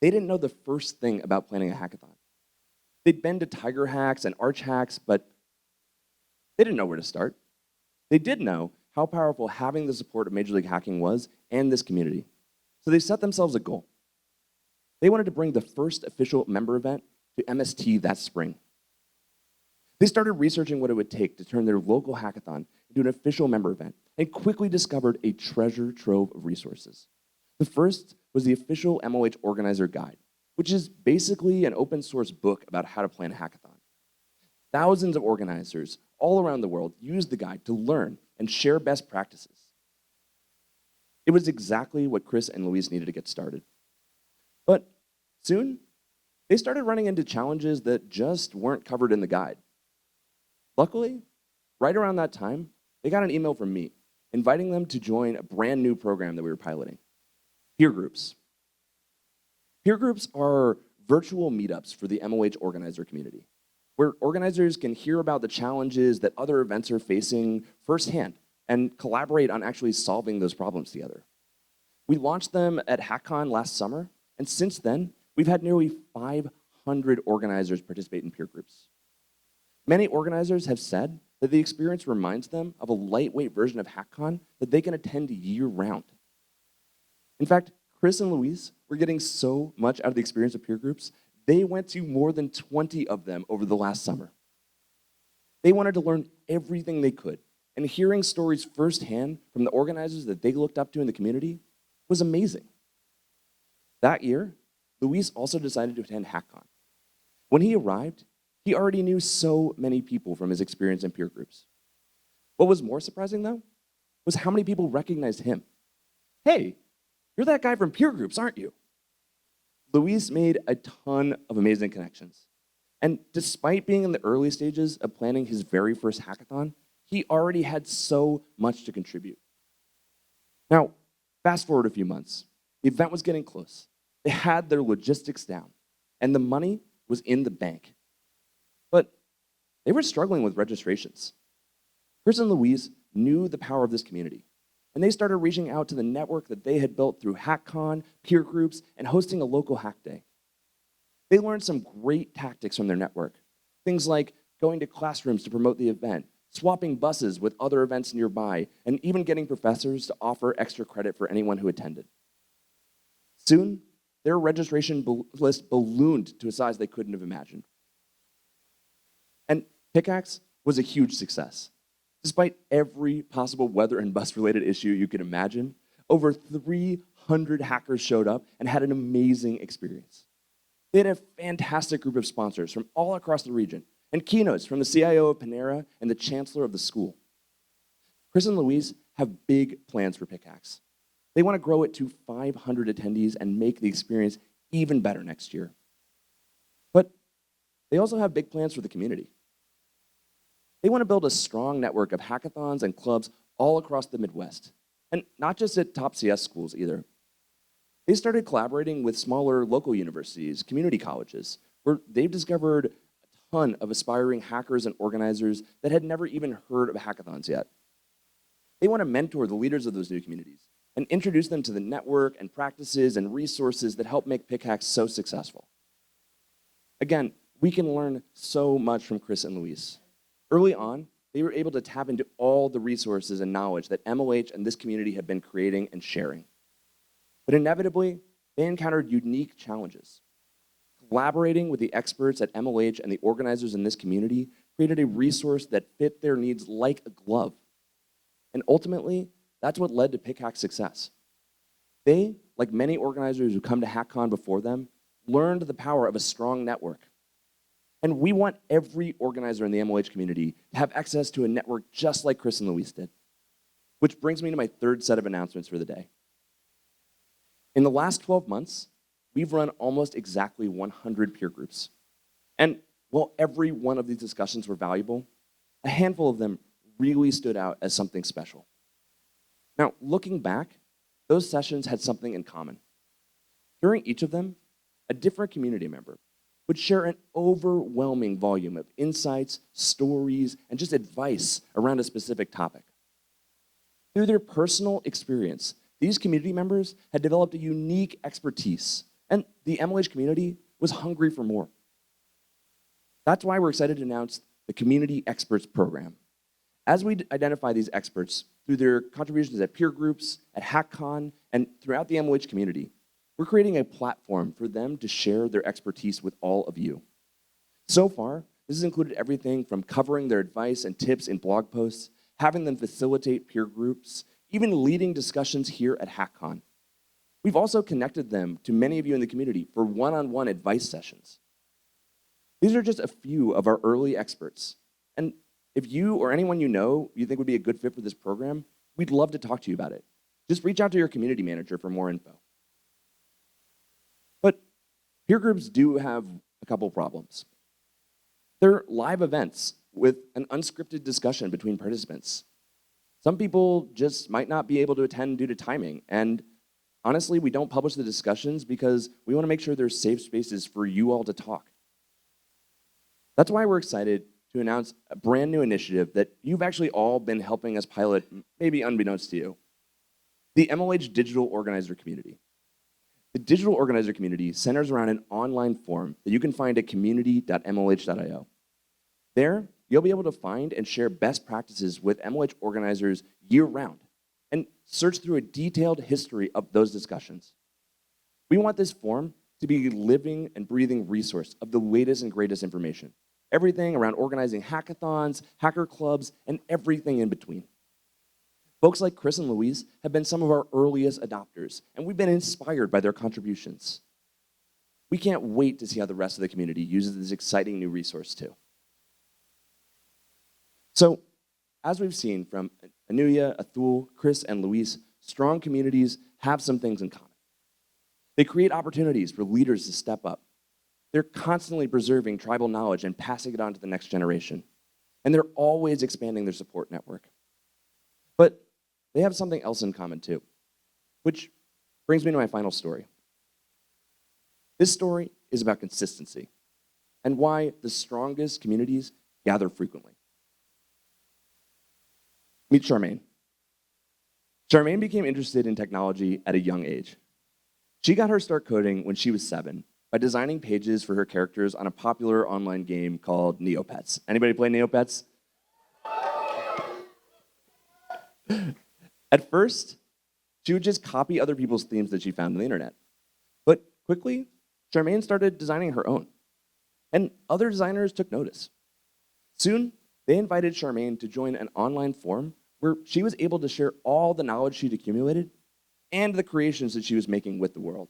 they didn't know the first thing about planning a hackathon. They'd been to Tiger Hacks and Arch Hacks, but they didn't know where to start. They did know how powerful having the support of Major League Hacking was and this community. So they set themselves a goal. They wanted to bring the first official member event to MST that spring. They started researching what it would take to turn their local hackathon into an official member event and quickly discovered a treasure trove of resources. The first was the official MLH Organizer Guide, which is basically an open source book about how to plan a hackathon. Thousands of organizers all around the world used the guide to learn and share best practices. It was exactly what Chris and Luis needed to get started. But soon, they started running into challenges that just weren't covered in the guide. Luckily, right around that time, they got an email from me inviting them to join a brand new program that we were piloting, peer groups. Peer groups are virtual meetups for the MLH organizer community, where organizers can hear about the challenges that other events are facing firsthand and collaborate on actually solving those problems together. We launched them at Hackcon last summer, and since then, we've had nearly 500 organizers participate in peer groups. Many organizers have said that the experience reminds them of a lightweight version of Hackcon that they can attend year-round. In fact, Chris and Luis were getting so much out of the experience of peer groups, they went to more than 20 of them over the last summer. They wanted to learn everything they could, and hearing stories firsthand from the organizers that they looked up to in the community was amazing. That year, Luis also decided to attend Hackcon. When he arrived, he already knew so many people from his experience in peer groups. What was more surprising, though, was how many people recognized him. Hey, you're that guy from peer groups, aren't you? Luis made a ton of amazing connections. And despite being in the early stages of planning his very first hackathon, he already had so much to contribute. Now, fast forward a few months. The event was getting close. They had their logistics down, and the money was in the bank. But they were struggling with registrations. Chris and Luis knew the power of this community, and they started reaching out to the network that they had built through Hackcon, peer groups, and hosting a local hack day. They learned some great tactics from their network, things like going to classrooms to promote the event, swapping buses with other events nearby, and even getting professors to offer extra credit for anyone who attended. Soon, their registration list ballooned to a size they couldn't have imagined. And Pickaxe was a huge success. Despite every possible weather and bus-related issue you could imagine, over 300 hackers showed up and had an amazing experience. They had a fantastic group of sponsors from all across the region, and keynotes from the CIO of Panera and the chancellor of the school. Chris and Luis have big plans for Pickaxe. They want to grow it to 500 attendees and make the experience even better next year. But they also have big plans for the community. They want to build a strong network of hackathons and clubs all across the Midwest, and not just at top CS schools either. They started collaborating with smaller local universities, community colleges, where they've discovered a ton of aspiring hackers and organizers that had never even heard of hackathons yet. They want to mentor the leaders of those new communities and introduce them to the network and practices and resources that help make Pickaxe so successful. Again, we can learn so much from Chris and Luis. Early on, they were able to tap into all the resources and knowledge that MLH and this community have been creating and sharing. But inevitably, they encountered unique challenges. Collaborating with the experts at MLH and the organizers in this community created a resource that fit their needs like a glove. And ultimately, that's what led to Pickaxe's success. They, like many organizers who come to Hackcon before them, learned the power of a strong network. And we want every organizer in the MLH community to have access to a network just like Chris and Luis did. Which brings me to my third set of announcements for the day. In the last 12 months, we've run almost exactly 100 peer groups. And while every one of these discussions were valuable, a handful of them really stood out as something special. Now, looking back, those sessions had something in common. During each of them, a different community member would share an overwhelming volume of insights, stories, and just advice around a specific topic. Through their personal experience, these community members had developed a unique expertise, and the MLH community was hungry for more. That's why we're excited to announce the Community Experts Program. As we identify these experts through their contributions at peer groups, at Hackcon, and throughout the MLH community, we're creating a platform for them to share their expertise with all of you. So far, this has included everything from covering their advice and tips in blog posts, having them facilitate peer groups, even leading discussions here at Hackcon. We've also connected them to many of you in the community for one-on-one advice sessions. These are just a few of our early experts. And if you or anyone you know you think would be a good fit for this program, we'd love to talk to you about it. Just reach out to your community manager for more info. But peer groups do have a couple problems. They're live events with an unscripted discussion between participants. Some people just might not be able to attend due to timing, and honestly, we don't publish the discussions because we want to make sure there's safe spaces for you all to talk. That's why we're excited to announce a brand new initiative that you've actually all been helping us pilot, maybe unbeknownst to you, the MLH Digital Organizer Community. The Digital Organizer Community centers around an online forum that you can find at community.mlh.io. There, you'll be able to find and share best practices with MLH organizers year-round and search through a detailed history of those discussions. We want this forum to be a living and breathing resource of the latest and greatest information. Everything around organizing hackathons, hacker clubs, and everything in between. Folks like Chris and Louise have been some of our earliest adopters, and we've been inspired by their contributions. We can't wait to see how the rest of the community uses this exciting new resource too. So, as we've seen from Anuya, Athul, Chris, and Louise, strong communities have some things in common. They create opportunities for leaders to step up. They're constantly preserving tribal knowledge and passing it on to the next generation. And they're always expanding their support network. But they have something else in common too, which brings me to my final story. This story is about consistency and why the strongest communities gather frequently. Meet Charmaine. Charmaine became interested in technology at a young age. She got her start coding when she was 7 by designing pages for her characters on a popular online game called Neopets. Anybody play Neopets? At first, she would just copy other people's themes that she found on the internet. But quickly, Charmaine started designing her own. And other designers took notice. Soon, they invited Charmaine to join an online forum where she was able to share all the knowledge she'd accumulated and the creations that she was making with the world.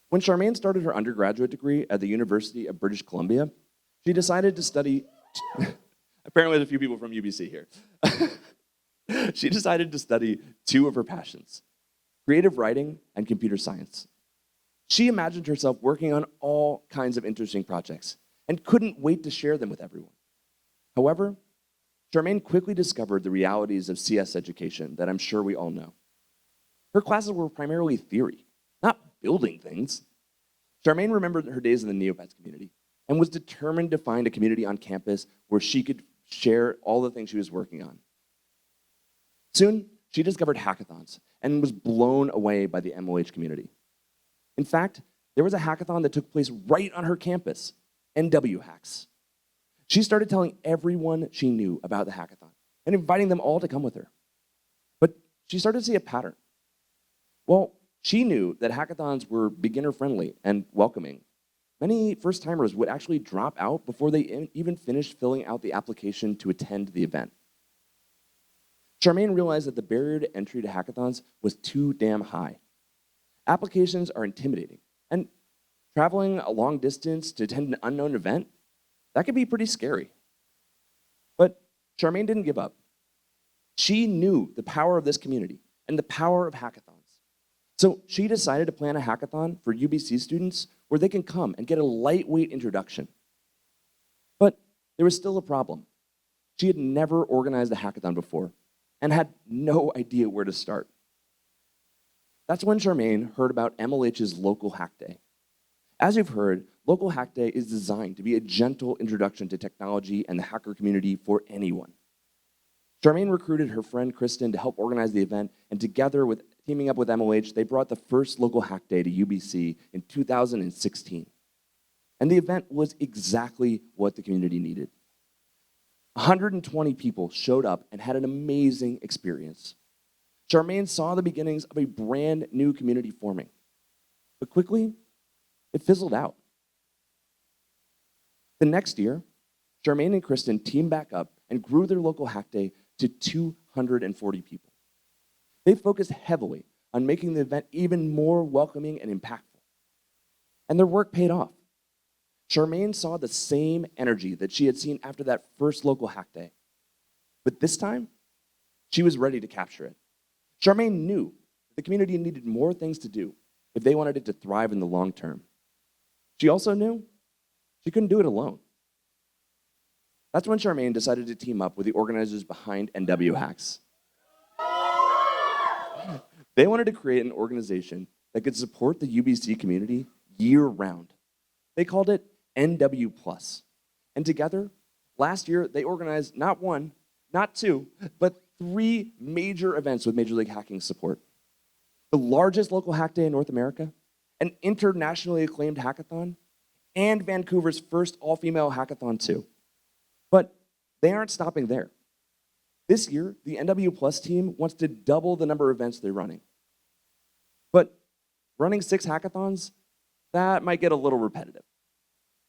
When Charmaine started her undergraduate degree at the University of British Columbia, she decided to study, apparently there's a few people from UBC here. She decided to study 2 of her passions, creative writing and computer science. She imagined herself working on all kinds of interesting projects and couldn't wait to share them with everyone. However, Charmaine quickly discovered the realities of CS education that I'm sure we all know. Her classes were primarily theory, not building things. Charmaine remembered her days in the Neopets community and was determined to find a community on campus where she could share all the things she was working on. Soon, she discovered hackathons and was blown away by the MLH community. In fact, there was a hackathon that took place right on her campus, NW Hacks. She started telling everyone she knew about the hackathon and inviting them all to come with her. But she started to see a pattern. Well, she knew that hackathons were beginner-friendly and welcoming. Many first-timers would actually drop out before they even finished filling out the application to attend the event. Charmaine realized that the barrier to entry to hackathons was too damn high. Applications are intimidating, and traveling a long distance to attend an unknown event, that could be pretty scary. But Charmaine didn't give up. She knew the power of this community and the power of hackathons. So she decided to plan a hackathon for UBC students where they can come and get a lightweight introduction. But there was still a problem. She had never organized a hackathon before and had no idea where to start. That's when Charmaine heard about MLH's Local Hack Day. As you've heard, Local Hack Day is designed to be a gentle introduction to technology and the hacker community for anyone. Charmaine recruited her friend Kristen to help organize the event, and together with teaming up with MLH, they brought the first Local Hack Day to UBC in 2016. And the event was exactly what the community needed. 120 people showed up and had an amazing experience. Charmaine saw the beginnings of a brand new community forming. But quickly, it fizzled out. The next year, Charmaine and Kristen teamed back up and grew their local hack day to 240 people. They focused heavily on making the event even more welcoming and impactful. And their work paid off. Charmaine saw the same energy that she had seen after that first local hack day. But this time, she was ready to capture it. Charmaine knew the community needed more things to do if they wanted it to thrive in the long term. She also knew she couldn't do it alone. That's when Charmaine decided to team up with the organizers behind NW Hacks. They wanted to create an organization that could support the UBC community year-round. They called it NW Plus. And together, last year, they organized not one, not two, but 3 major events with Major League Hacking support. The largest local hack day in North America, an internationally acclaimed hackathon, and Vancouver's first all-female hackathon too. But they aren't stopping there. This year, the NW Plus team wants to double the number of events they're running. But running 6 hackathons, that might get a little repetitive.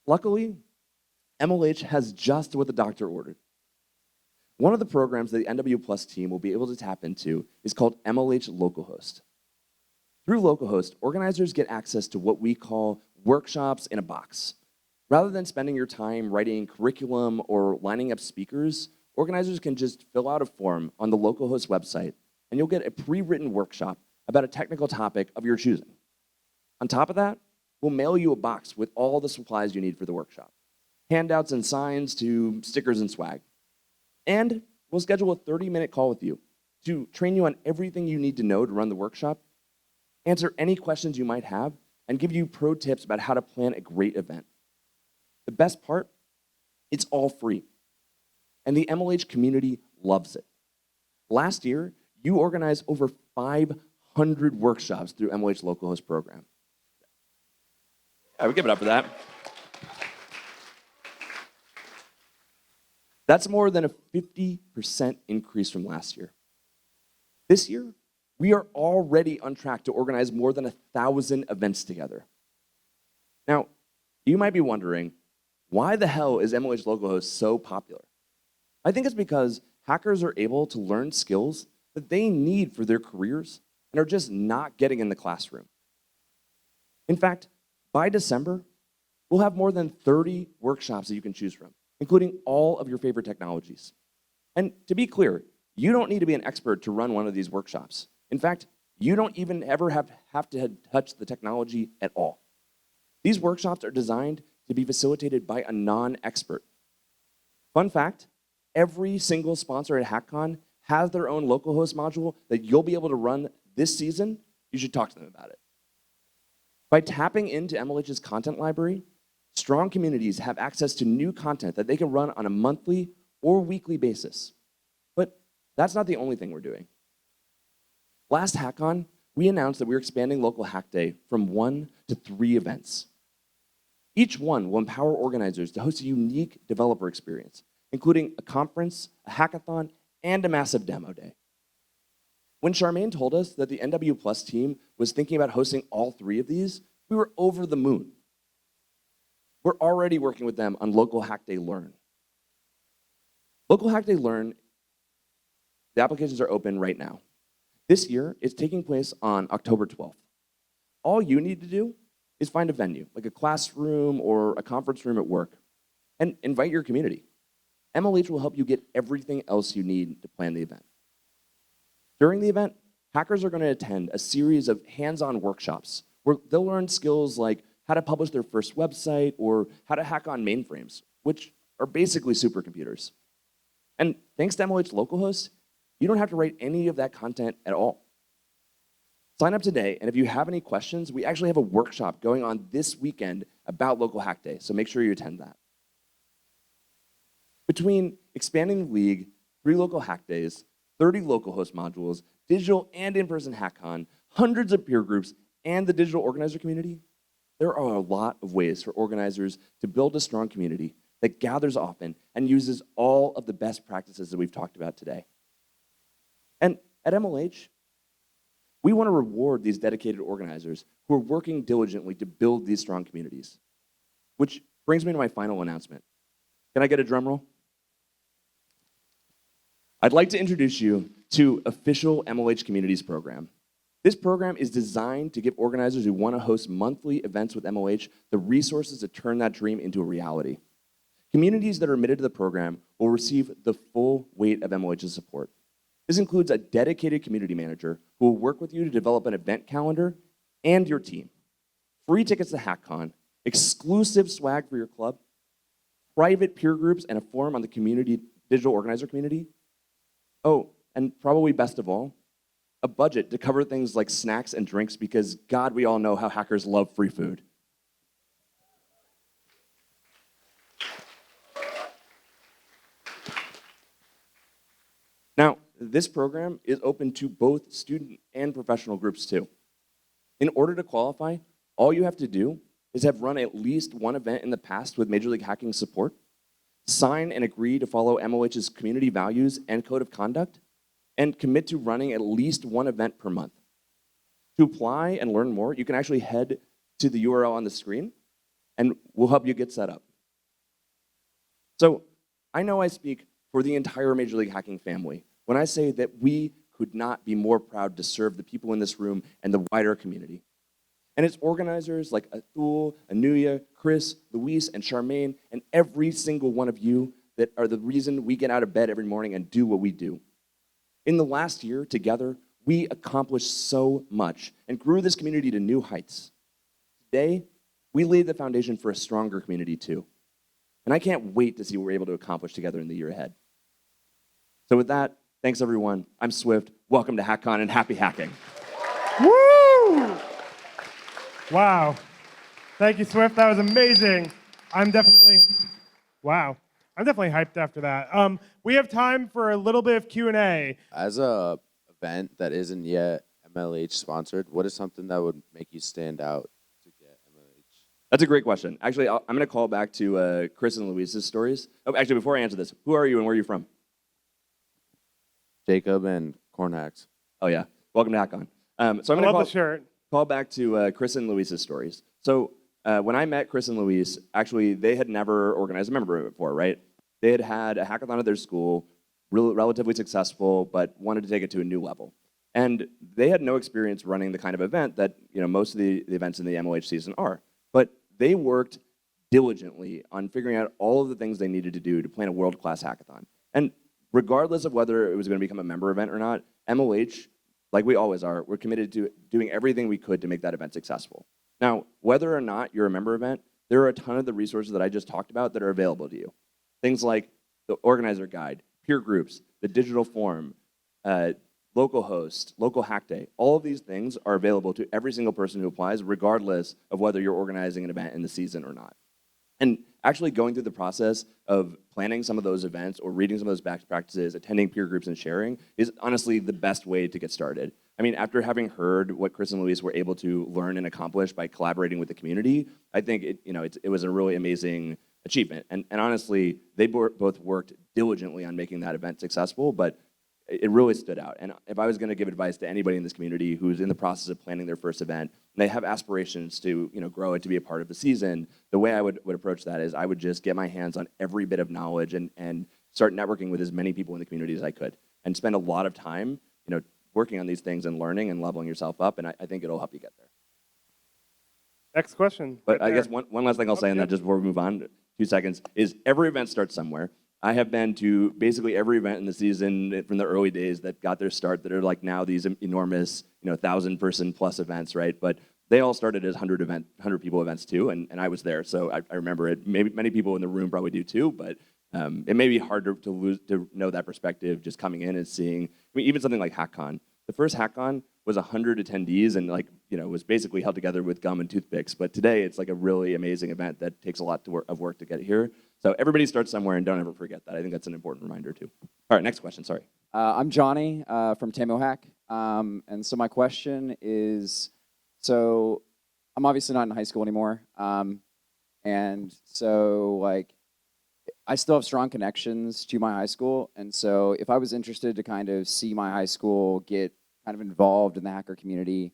Luckily, MLH has just what the doctor ordered. One of the programs that the NW Plus team will be able to tap into is called MLH Localhost. Through Localhost, organizers get access to what we call workshops in a box. Rather than spending your time writing curriculum or lining up speakers, organizers can just fill out a form on the Localhost website, and you'll get a pre-written workshop about a technical topic of your choosing. On top of that, we'll mail you a box with all the supplies you need for the workshop. Handouts and signs to stickers and swag. And we'll schedule a 30-minute call with you to train you on everything you need to know to run the workshop, answer any questions you might have, and give you pro tips about how to plan a great event. The best part, it's all free. And the MLH community loves it. Last year, you organized over 500 workshops through MLH Localhost program. Yeah, we give it up for that. That's more than a 50% increase from last year. This year, we are already on track to organize more than 1,000 events together. Now, you might be wondering, why the hell is MLH Localhost so popular? I think it's because hackers are able to learn skills that they need for their careers and are just not getting in the classroom. In fact, by December, we'll have more than 30 workshops that you can choose from, including all of your favorite technologies. And to be clear, you don't need to be an expert to run one of these workshops. In fact, you don't even ever have to touch the technology at all. These workshops are designed to be facilitated by a non-expert. Fun fact, every single sponsor at Hackcon has their own localhost module that you'll be able to run this season. You should talk to them about it. By tapping into MLH's content library, strong communities have access to new content that they can run on a monthly or weekly basis. But that's not the only thing we're doing. Last Hackcon, we announced that we're expanding Local Hack Day from 1 to 3 events. Each one will empower organizers to host a unique developer experience, including a conference, a hackathon, and a massive demo day. When Charmaine told us that the NW Plus team was thinking about hosting all 3 of these, we were over the moon. We're already working with them on Local Hack Day Learn. Local Hack Day Learn, the applications are open right now. This year, it's taking place on October 12th. All you need to do is find a venue, like a classroom or a conference room at work, and invite your community. MLH will help you get everything else you need to plan the event. During the event, hackers are going to attend a series of hands-on workshops where they'll learn skills like how to publish their first website or how to hack on mainframes, which are basically supercomputers. And thanks to MLH Localhost, you don't have to write any of that content at all. Sign up today, and if you have any questions, we actually have a workshop going on this weekend about Local Hack Day, so make sure you attend that. Between expanding the league, 3 local hack days, 30 localhost modules, digital and in-person Hackcon, hundreds of peer groups, and the digital organizer community, there are a lot of ways for organizers to build a strong community that gathers often and uses all of the best practices that we've talked about today. And at MLH, we want to reward these dedicated organizers who are working diligently to build these strong communities. Which brings me to my final announcement. Can I get a drum roll? I'd like to introduce you to Official MLH Communities Program. This program is designed to give organizers who want to host monthly events with MLH the resources to turn that dream into a reality. Communities that are admitted to the program will receive the full weight of MLH's support. This includes a dedicated community manager who will work with you to develop an event calendar and your team, free tickets to Hackcon, exclusive swag for your club, private peer groups, and a forum on the community digital organizer community. Oh, and probably best of all, a budget to cover things like snacks and drinks because, God, we all know how hackers love free food. Now, this program is open to both student and professional groups too. In order to qualify, all you have to do is have run at least one event in the past with Major League Hacking support, sign and agree to follow MLH's community values and code of conduct, and commit to running at least one event per month. To apply and learn more, you can actually head to the URL on the screen, and we'll help you get set up. So I know I speak for the entire Major League Hacking family when I say that we could not be more proud to serve the people in this room and the wider community. And it's organizers like Athul, Anuya, Chris, Luis, and Charmaine, and every single one of you that are the reason we get out of bed every morning and do what we do. In the last year, together, we accomplished so much and grew this community to new heights. Today, we laid the foundation for a stronger community too. And I can't wait to see what we're able to accomplish together in the year ahead. So with that, thanks everyone. I'm Swift. Welcome to Hackcon and happy hacking. Woo! Wow. Thank you, Swift. That was amazing. I'm definitely hyped after that. We have time for a little bit of Q&A. As a event that isn't yet MLH sponsored, what is something that would make you stand out to get MLH? That's a great question. Actually, I'm going to call back to Chris and Luis's stories. Oh, actually, before I answer this, who are you and where are you from? Jacob and Cornhacks. Oh yeah, welcome to Hackcon. So I'm I going love the shirt. call back to Chris and Luis's stories. So when I met Chris and Luis, actually they had never organized a member event before, right? They had had a hackathon at their school, relatively successful, but wanted to take it to a new level. And they had no experience running the kind of event that most of the events in the MLH season are. But they worked diligently on figuring out all of the things they needed to do to plan a world-class hackathon. And regardless of whether it was going to become a member event or not, MLH, like we always are, we're committed to doing everything we could to make that event successful. Now, whether or not you're a member event, there are a ton of the resources that I just talked about that are available to you. Things like the organizer guide, peer groups, the digital forum, local host, local hack day. All of these things are available to every single person who applies, regardless of whether you're organizing an event in the season or not. And actually going through the process of planning some of those events or reading some of those best practices, attending peer groups and sharing is honestly the best way to get started. I mean, after having heard what Chris and Luis were able to learn and accomplish by collaborating with the community, I think it was a really amazing achievement. And honestly, they both worked diligently on making that event successful, but it really stood out. And if I was going to give advice to anybody in this community who's in the process of planning their first event, and they have aspirations to grow it to be a part of the season, the way I would approach that is I would just get my hands on every bit of knowledge and start networking with as many people in the community as I could, and spend a lot of time working on these things and learning and leveling yourself up, and I think it'll help you get there. Next question. But right I guess there. one last thing I'll say on that just before we move on, 2 seconds, is every event starts somewhere. I have been to basically every event in the season from the early days that got their start that are like now these enormous 1,000-person plus events, right? But they all started as 100 people events too, and I was there, so I remember it. Maybe many people in the room probably do too, but it may be hard to know that perspective just coming in and seeing. I mean, even something like Hackcon. The first Hackcon was 100 attendees and was basically held together with gum and toothpicks. But today it's like a really amazing event that takes a lot of work to get here. So everybody starts somewhere, and don't ever forget that. I think that's an important reminder too. All right, next question. Sorry. I'm Johnny from Tamo Hack, and so my question is, so I'm obviously not in high school anymore, and so I still have strong connections to my high school, and so if I was interested to kind of see my high school get kind of involved in the hacker community,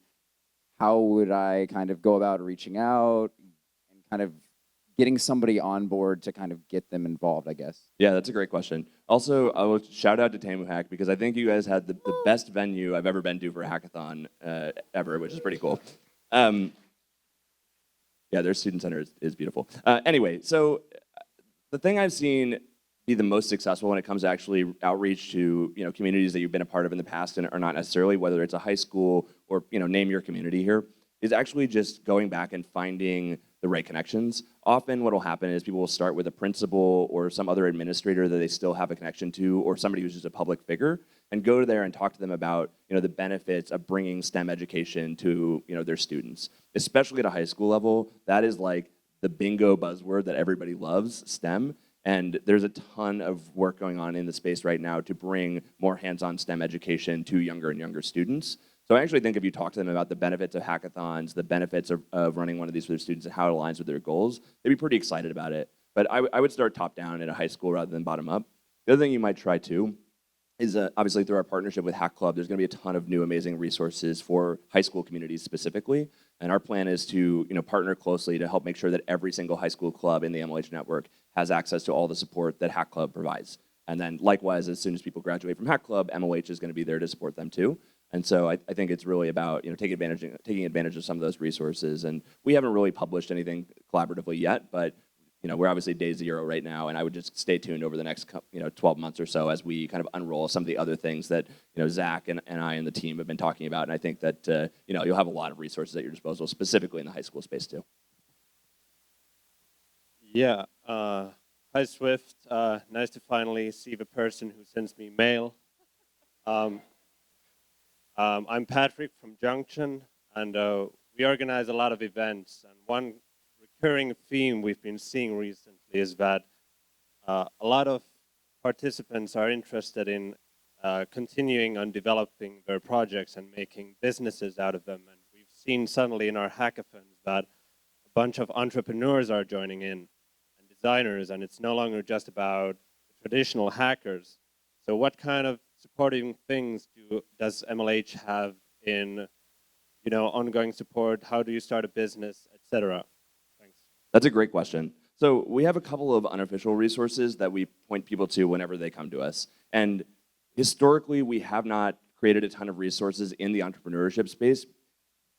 how would I kind of go about reaching out and kind of getting somebody on board to kind of get them involved, I guess? Yeah, that's a great question. Also, I will shout out to TamuHack because I think you guys had the best venue I've ever been to for a hackathon ever, which is pretty cool. Yeah, their student center is beautiful. Anyway, so the thing I've seen be the most successful when it comes to actually outreach to communities that you've been a part of in the past and are not necessarily, whether it's a high school or name your community here, is actually just going back and finding the right connections. Often what will happen is people will start with a principal or some other administrator that they still have a connection to, or somebody who's just a public figure, and go there and talk to them about the benefits of bringing STEM education to their students. Especially at a high school level, that is like the bingo buzzword that everybody loves, STEM. And there's a ton of work going on in the space right now to bring more hands-on STEM education to younger and younger students. So I actually think if you talk to them about the benefits of hackathons, the benefits of running one of these for their students and how it aligns with their goals, they'd be pretty excited about it. But I would start top down at a high school rather than bottom up. The other thing you might try too is obviously through our partnership with Hack Club, there's going to be a ton of new amazing resources for high school communities specifically. And our plan is to partner closely to help make sure that every single high school club in the MLH network has access to all the support that Hack Club provides. And then likewise, as soon as people graduate from Hack Club, MLH is going to be there to support them too. And so I think it's really about taking advantage of some of those resources. And we haven't really published anything collaboratively yet, but we're obviously day zero right now, and I would just stay tuned over the next 12 months or so as we kind of unroll some of the other things that Zach and I and the team have been talking about. And I think that you'll have a lot of resources at your disposal, specifically in the high school space too. Yeah. Hi, Swift. Nice to finally see the person who sends me mail. I'm Patrick from Junction, and we organize a lot of events. And one recurring theme we've been seeing recently is that a lot of participants are interested in continuing on developing their projects and making businesses out of them. And we've seen suddenly in our hackathons that a bunch of entrepreneurs are joining in and designers, and it's no longer just about the traditional hackers. So what kind of supporting things does MLH have in ongoing support? How do you start a business, etc.? Thanks. That's a great question. So we have a couple of unofficial resources that we point people to whenever they come to us. And historically, we have not created a ton of resources in the entrepreneurship space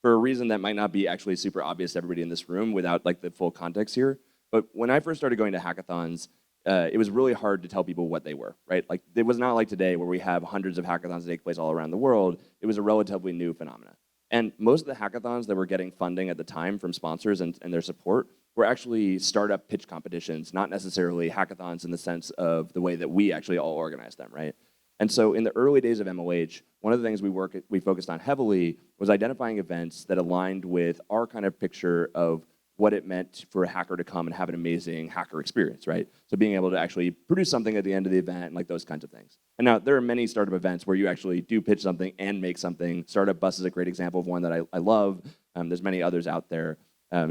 for a reason that might not be actually super obvious to everybody in this room without the full context here. But when I first started going to hackathons, it was really hard to tell people what they were, right? It was not like today where we have hundreds of hackathons that take place all around the world. It was a relatively new phenomenon. And most of the hackathons that were getting funding at the time from sponsors and their support were actually startup pitch competitions, not necessarily hackathons in the sense of the way that we actually all organize them, right? And so in the early days of MLH, one of the things we focused on heavily was identifying events that aligned with our kind of picture of what it meant for a hacker to come and have an amazing hacker experience, right? So being able to actually produce something at the end of the event, like those kinds of things. And now there are many startup events where you actually do pitch something and make something. Startup Bus is a great example of one that I love. There's many others out there.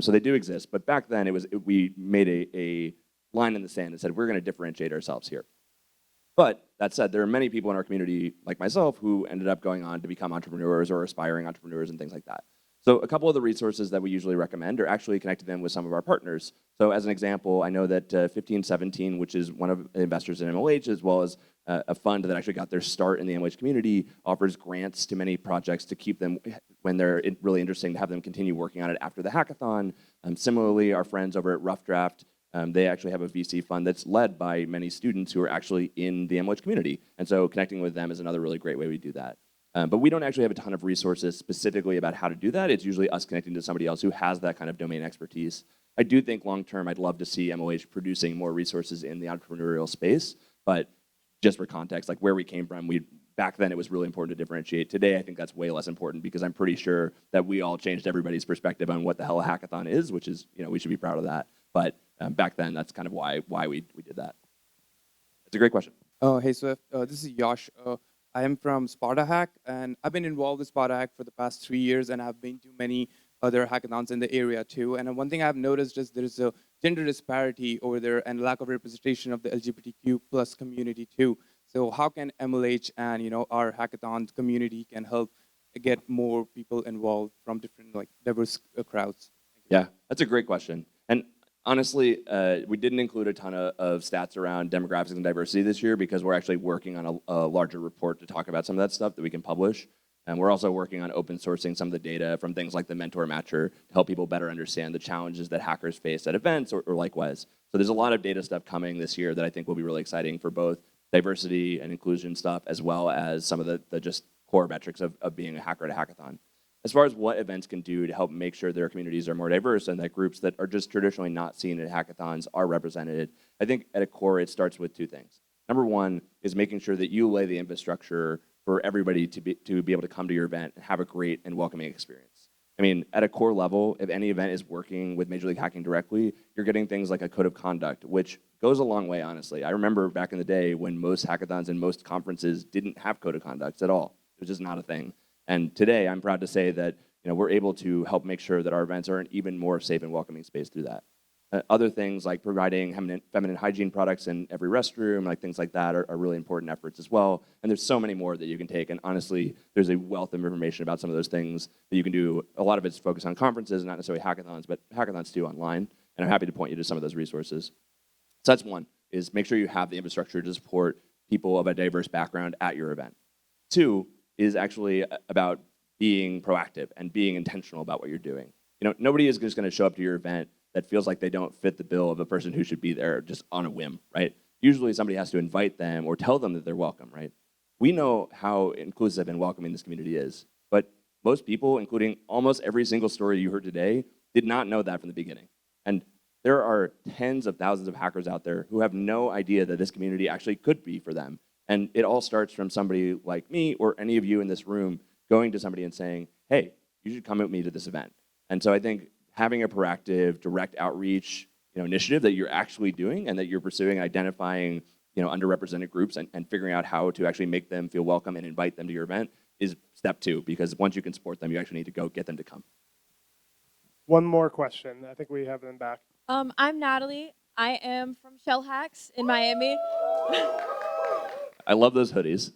So they do exist. But back then we made a line in the sand that said we're going to differentiate ourselves here. But that said, there are many people in our community, like myself, who ended up going on to become entrepreneurs or aspiring entrepreneurs and things like that. So a couple of the resources that we usually recommend are actually connecting them with some of our partners. So as an example, I know that 1517, which is one of the investors in MLH, as well as a fund that actually got their start in the MLH community, offers grants to many projects to keep them, when they're really interesting, to have them continue working on it after the hackathon. Similarly, our friends over at Rough Draft, they actually have a VC fund that's led by many students who are actually in the MLH community. And so connecting with them is another really great way we do that. But we don't actually have a ton of resources specifically about how to do that. It's usually us connecting to somebody else who has that kind of domain expertise. I do think long-term, I'd love to see MLH producing more resources in the entrepreneurial space. But just for context, where we came from, back then it was really important to differentiate. Today, I think that's way less important because I'm pretty sure that we all changed everybody's perspective on what the hell a hackathon is, which is, we should be proud of that. But back then, that's kind of why we did that. It's a great question. Hey, Swift. This is Yash. I am from Sparta Hack, and I've been involved with Sparta Hack for the past 3 years, and I've been to many other hackathons in the area too. And one thing I've noticed is there's a gender disparity over there and lack of representation of the LGBTQ plus community too. So how can MLH and our hackathon community can help get more people involved from different diverse crowds? Yeah, that's a great question. And honestly, we didn't include a ton of stats around demographics and diversity this year because we're actually working on a larger report to talk about some of that stuff that we can publish. And we're also working on open sourcing some of the data from things like the Mentor Matcher to help people better understand the challenges that hackers face at events or likewise. So there's a lot of data stuff coming this year that I think will be really exciting for both diversity and inclusion stuff, as well as some of the just core metrics of being a hacker at a hackathon. As far as what events can do to help make sure their communities are more diverse and that groups that are just traditionally not seen at hackathons are represented, I think at a core it starts with two things. Number one is making sure that you lay the infrastructure for everybody to be able to come to your event and have a great and welcoming experience. I mean, at a core level, if any event is working with Major League Hacking directly, you're getting things like a code of conduct, which goes a long way, honestly. I remember back in the day when most hackathons and most conferences didn't have code of conducts at all. It was just not a thing. And today, I'm proud to say that we're able to help make sure that our events are an even more safe and welcoming space through that. Other things like providing feminine hygiene products in every restroom, like things like that, are really important efforts as well. And there's so many more that you can take. And honestly, there's a wealth of information about some of those things that you can do. A lot of it's focused on conferences, not necessarily hackathons, but hackathons too online. And I'm happy to point you to some of those resources. So that's one, is make sure you have the infrastructure to support people of a diverse background at your event. Two is actually about being proactive and being intentional about what you're doing. Nobody is just going to show up to your event that feels like they don't fit the bill of a person who should be there just on a whim, right? Usually somebody has to invite them or tell them that they're welcome, right? We know how inclusive and welcoming this community is, but most people, including almost every single story you heard today, did not know that from the beginning. And there are tens of thousands of hackers out there who have no idea that this community actually could be for them. And it all starts from somebody like me or any of you in this room going to somebody and saying, hey, you should come with me to this event. And so I think having a proactive, direct outreach initiative that you're actually doing and that you're pursuing, identifying underrepresented groups and figuring out how to actually make them feel welcome and invite them to your event is step two, because once you can support them, you actually need to go get them to come. One more question. I think we have them back. I'm Natalie. I am from Shell Hacks in Miami. I love those hoodies.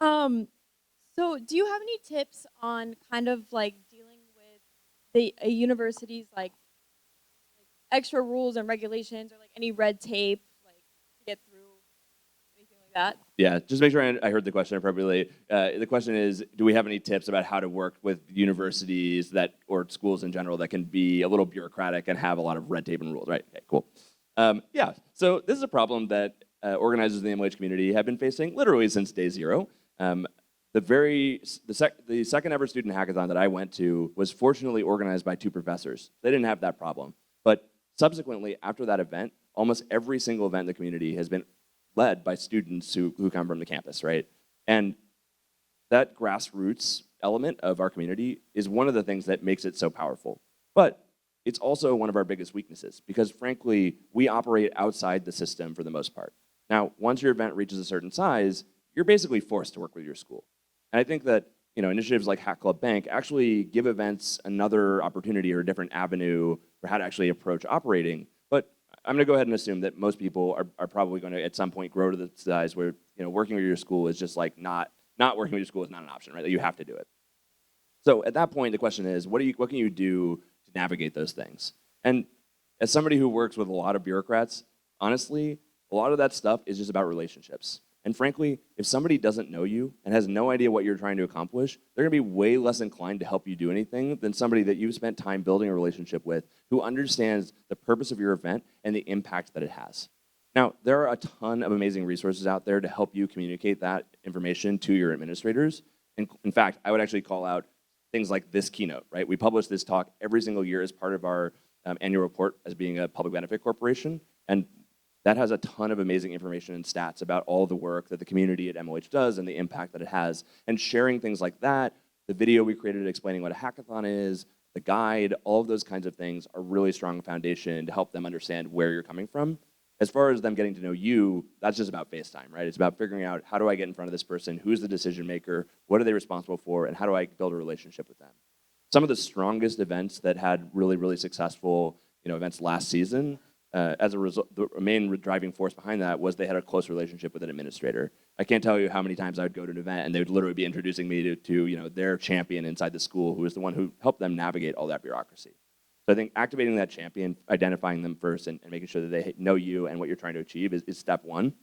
So do you have any tips on kind of like dealing with a university's like extra rules and regulations, or like any red tape like to get through, anything like that? Yeah, just make sure I heard the question appropriately. The question is, do we have any tips about how to work with universities or schools in general that can be a little bureaucratic and have a lot of red tape and rules, right? Okay, cool. Yeah, so this is a problem that organizers in the MLH community have been facing literally since day zero. The second ever student hackathon that I went to was fortunately organized by two professors. They didn't have that problem. But subsequently, after that event, almost every single event in the community has been led by students who come from the campus, right? And that grassroots element of our community is one of the things that makes it so powerful. But it's also one of our biggest weaknesses because, frankly, we operate outside the system for the most part. Now, once your event reaches a certain size, you're basically forced to work with your school. And I think that initiatives like Hack Club Bank actually give events another opportunity or a different avenue for how to actually approach operating. But I'm going to go ahead and assume that most people are probably going to at some point grow to the size where working with your school is just like not working with your school is not an option, right? That you have to do it. So at that point, the question is, what can you do to navigate those things? And as somebody who works with a lot of bureaucrats, honestly, a lot of that stuff is just about relationships. And frankly, if somebody doesn't know you and has no idea what you're trying to accomplish, they're going to be way less inclined to help you do anything than somebody that you've spent time building a relationship with who understands the purpose of your event and the impact that it has. Now, there are a ton of amazing resources out there to help you communicate that information to your administrators. And in fact, I would actually call out things like this keynote, right? We publish this talk every single year as part of our annual report as being a public benefit corporation. And that has a ton of amazing information and stats about all the work that the community at MLH does and the impact that it has. And sharing things like that, the video we created explaining what a hackathon is, the guide, all of those kinds of things are really strong foundation to help them understand where you're coming from. As far as them getting to know you, that's just about FaceTime, right? It's about figuring out how do I get in front of this person, who's the decision maker, what are they responsible for, and how do I build a relationship with them. some of the strongest events that had really, really successful events last season, as a result, the main driving force behind that was they had a close relationship with an administrator. I can't tell you how many times I would go to an event and they would literally be introducing me to their champion inside the school, who was the one who helped them navigate all that bureaucracy. So I think activating that champion, identifying them first, and making sure that they know you and what you're trying to achieve is step one.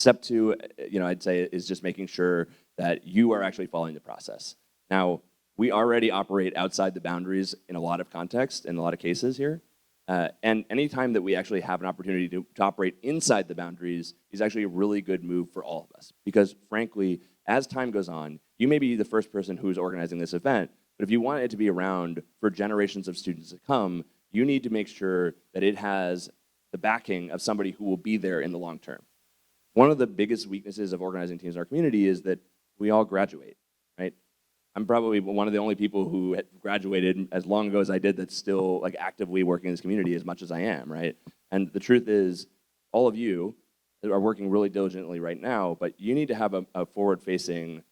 Step two, I'd say, is just making sure that you are actually following the process. Now, we already operate outside the boundaries in a lot of contexts, in a lot of cases here. And anytime that we actually have an opportunity to operate inside the boundaries is actually a really good move for all of us. Because frankly, as time goes on, you may be the first person who's organizing this event, but if you want it to be around for generations of students to come, you need to make sure that it has the backing of somebody who will be there in the long term. One of the biggest weaknesses of organizing teams in our community is that we all graduate, right? I'm probably one of the only people who had graduated as long ago as I did that's still actively working in this community as much as I am, right? And the truth is, all of you are working really diligently right now, but you need to have a forward-facing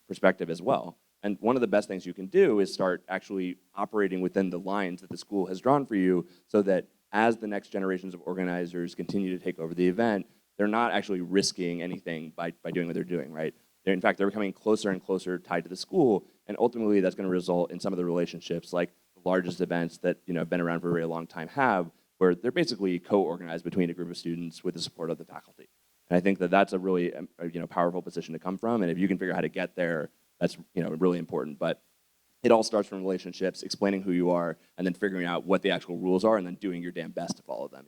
perspective as well. And one of the best things you can do is start actually operating within the lines that the school has drawn for you, so that as the next generations of organizers continue to take over the event, they're not actually risking anything by doing what they're doing, right? In fact, they're becoming closer and closer tied to the school, and ultimately that's going to result in some of the relationships like the largest events that have been around for a very long time have, where they're basically co-organized between a group of students with the support of the faculty. And I think that that's a really powerful position to come from, and if you can figure out how to get there, that's really important. But it all starts from relationships, explaining who you are, and then figuring out what the actual rules are, and then doing your damn best to follow them.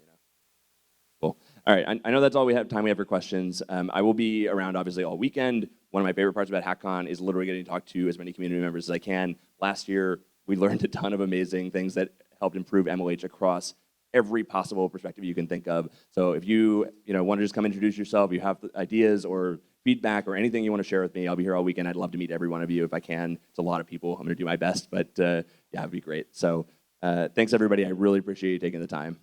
Cool. All right, I know that's all we have for questions. I will be around obviously all weekend. One of my favorite parts about Hackcon is literally getting to talk to as many community members as I can. Last year, we learned a ton of amazing things that helped improve MLH across every possible perspective you can think of. So if you want to just come introduce yourself, you have ideas or feedback or anything you want to share with me, I'll be here all weekend. I'd love to meet every one of you if I can. It's a lot of people. I'm going to do my best, but yeah, it'd be great. So thanks, everybody. I really appreciate you taking the time.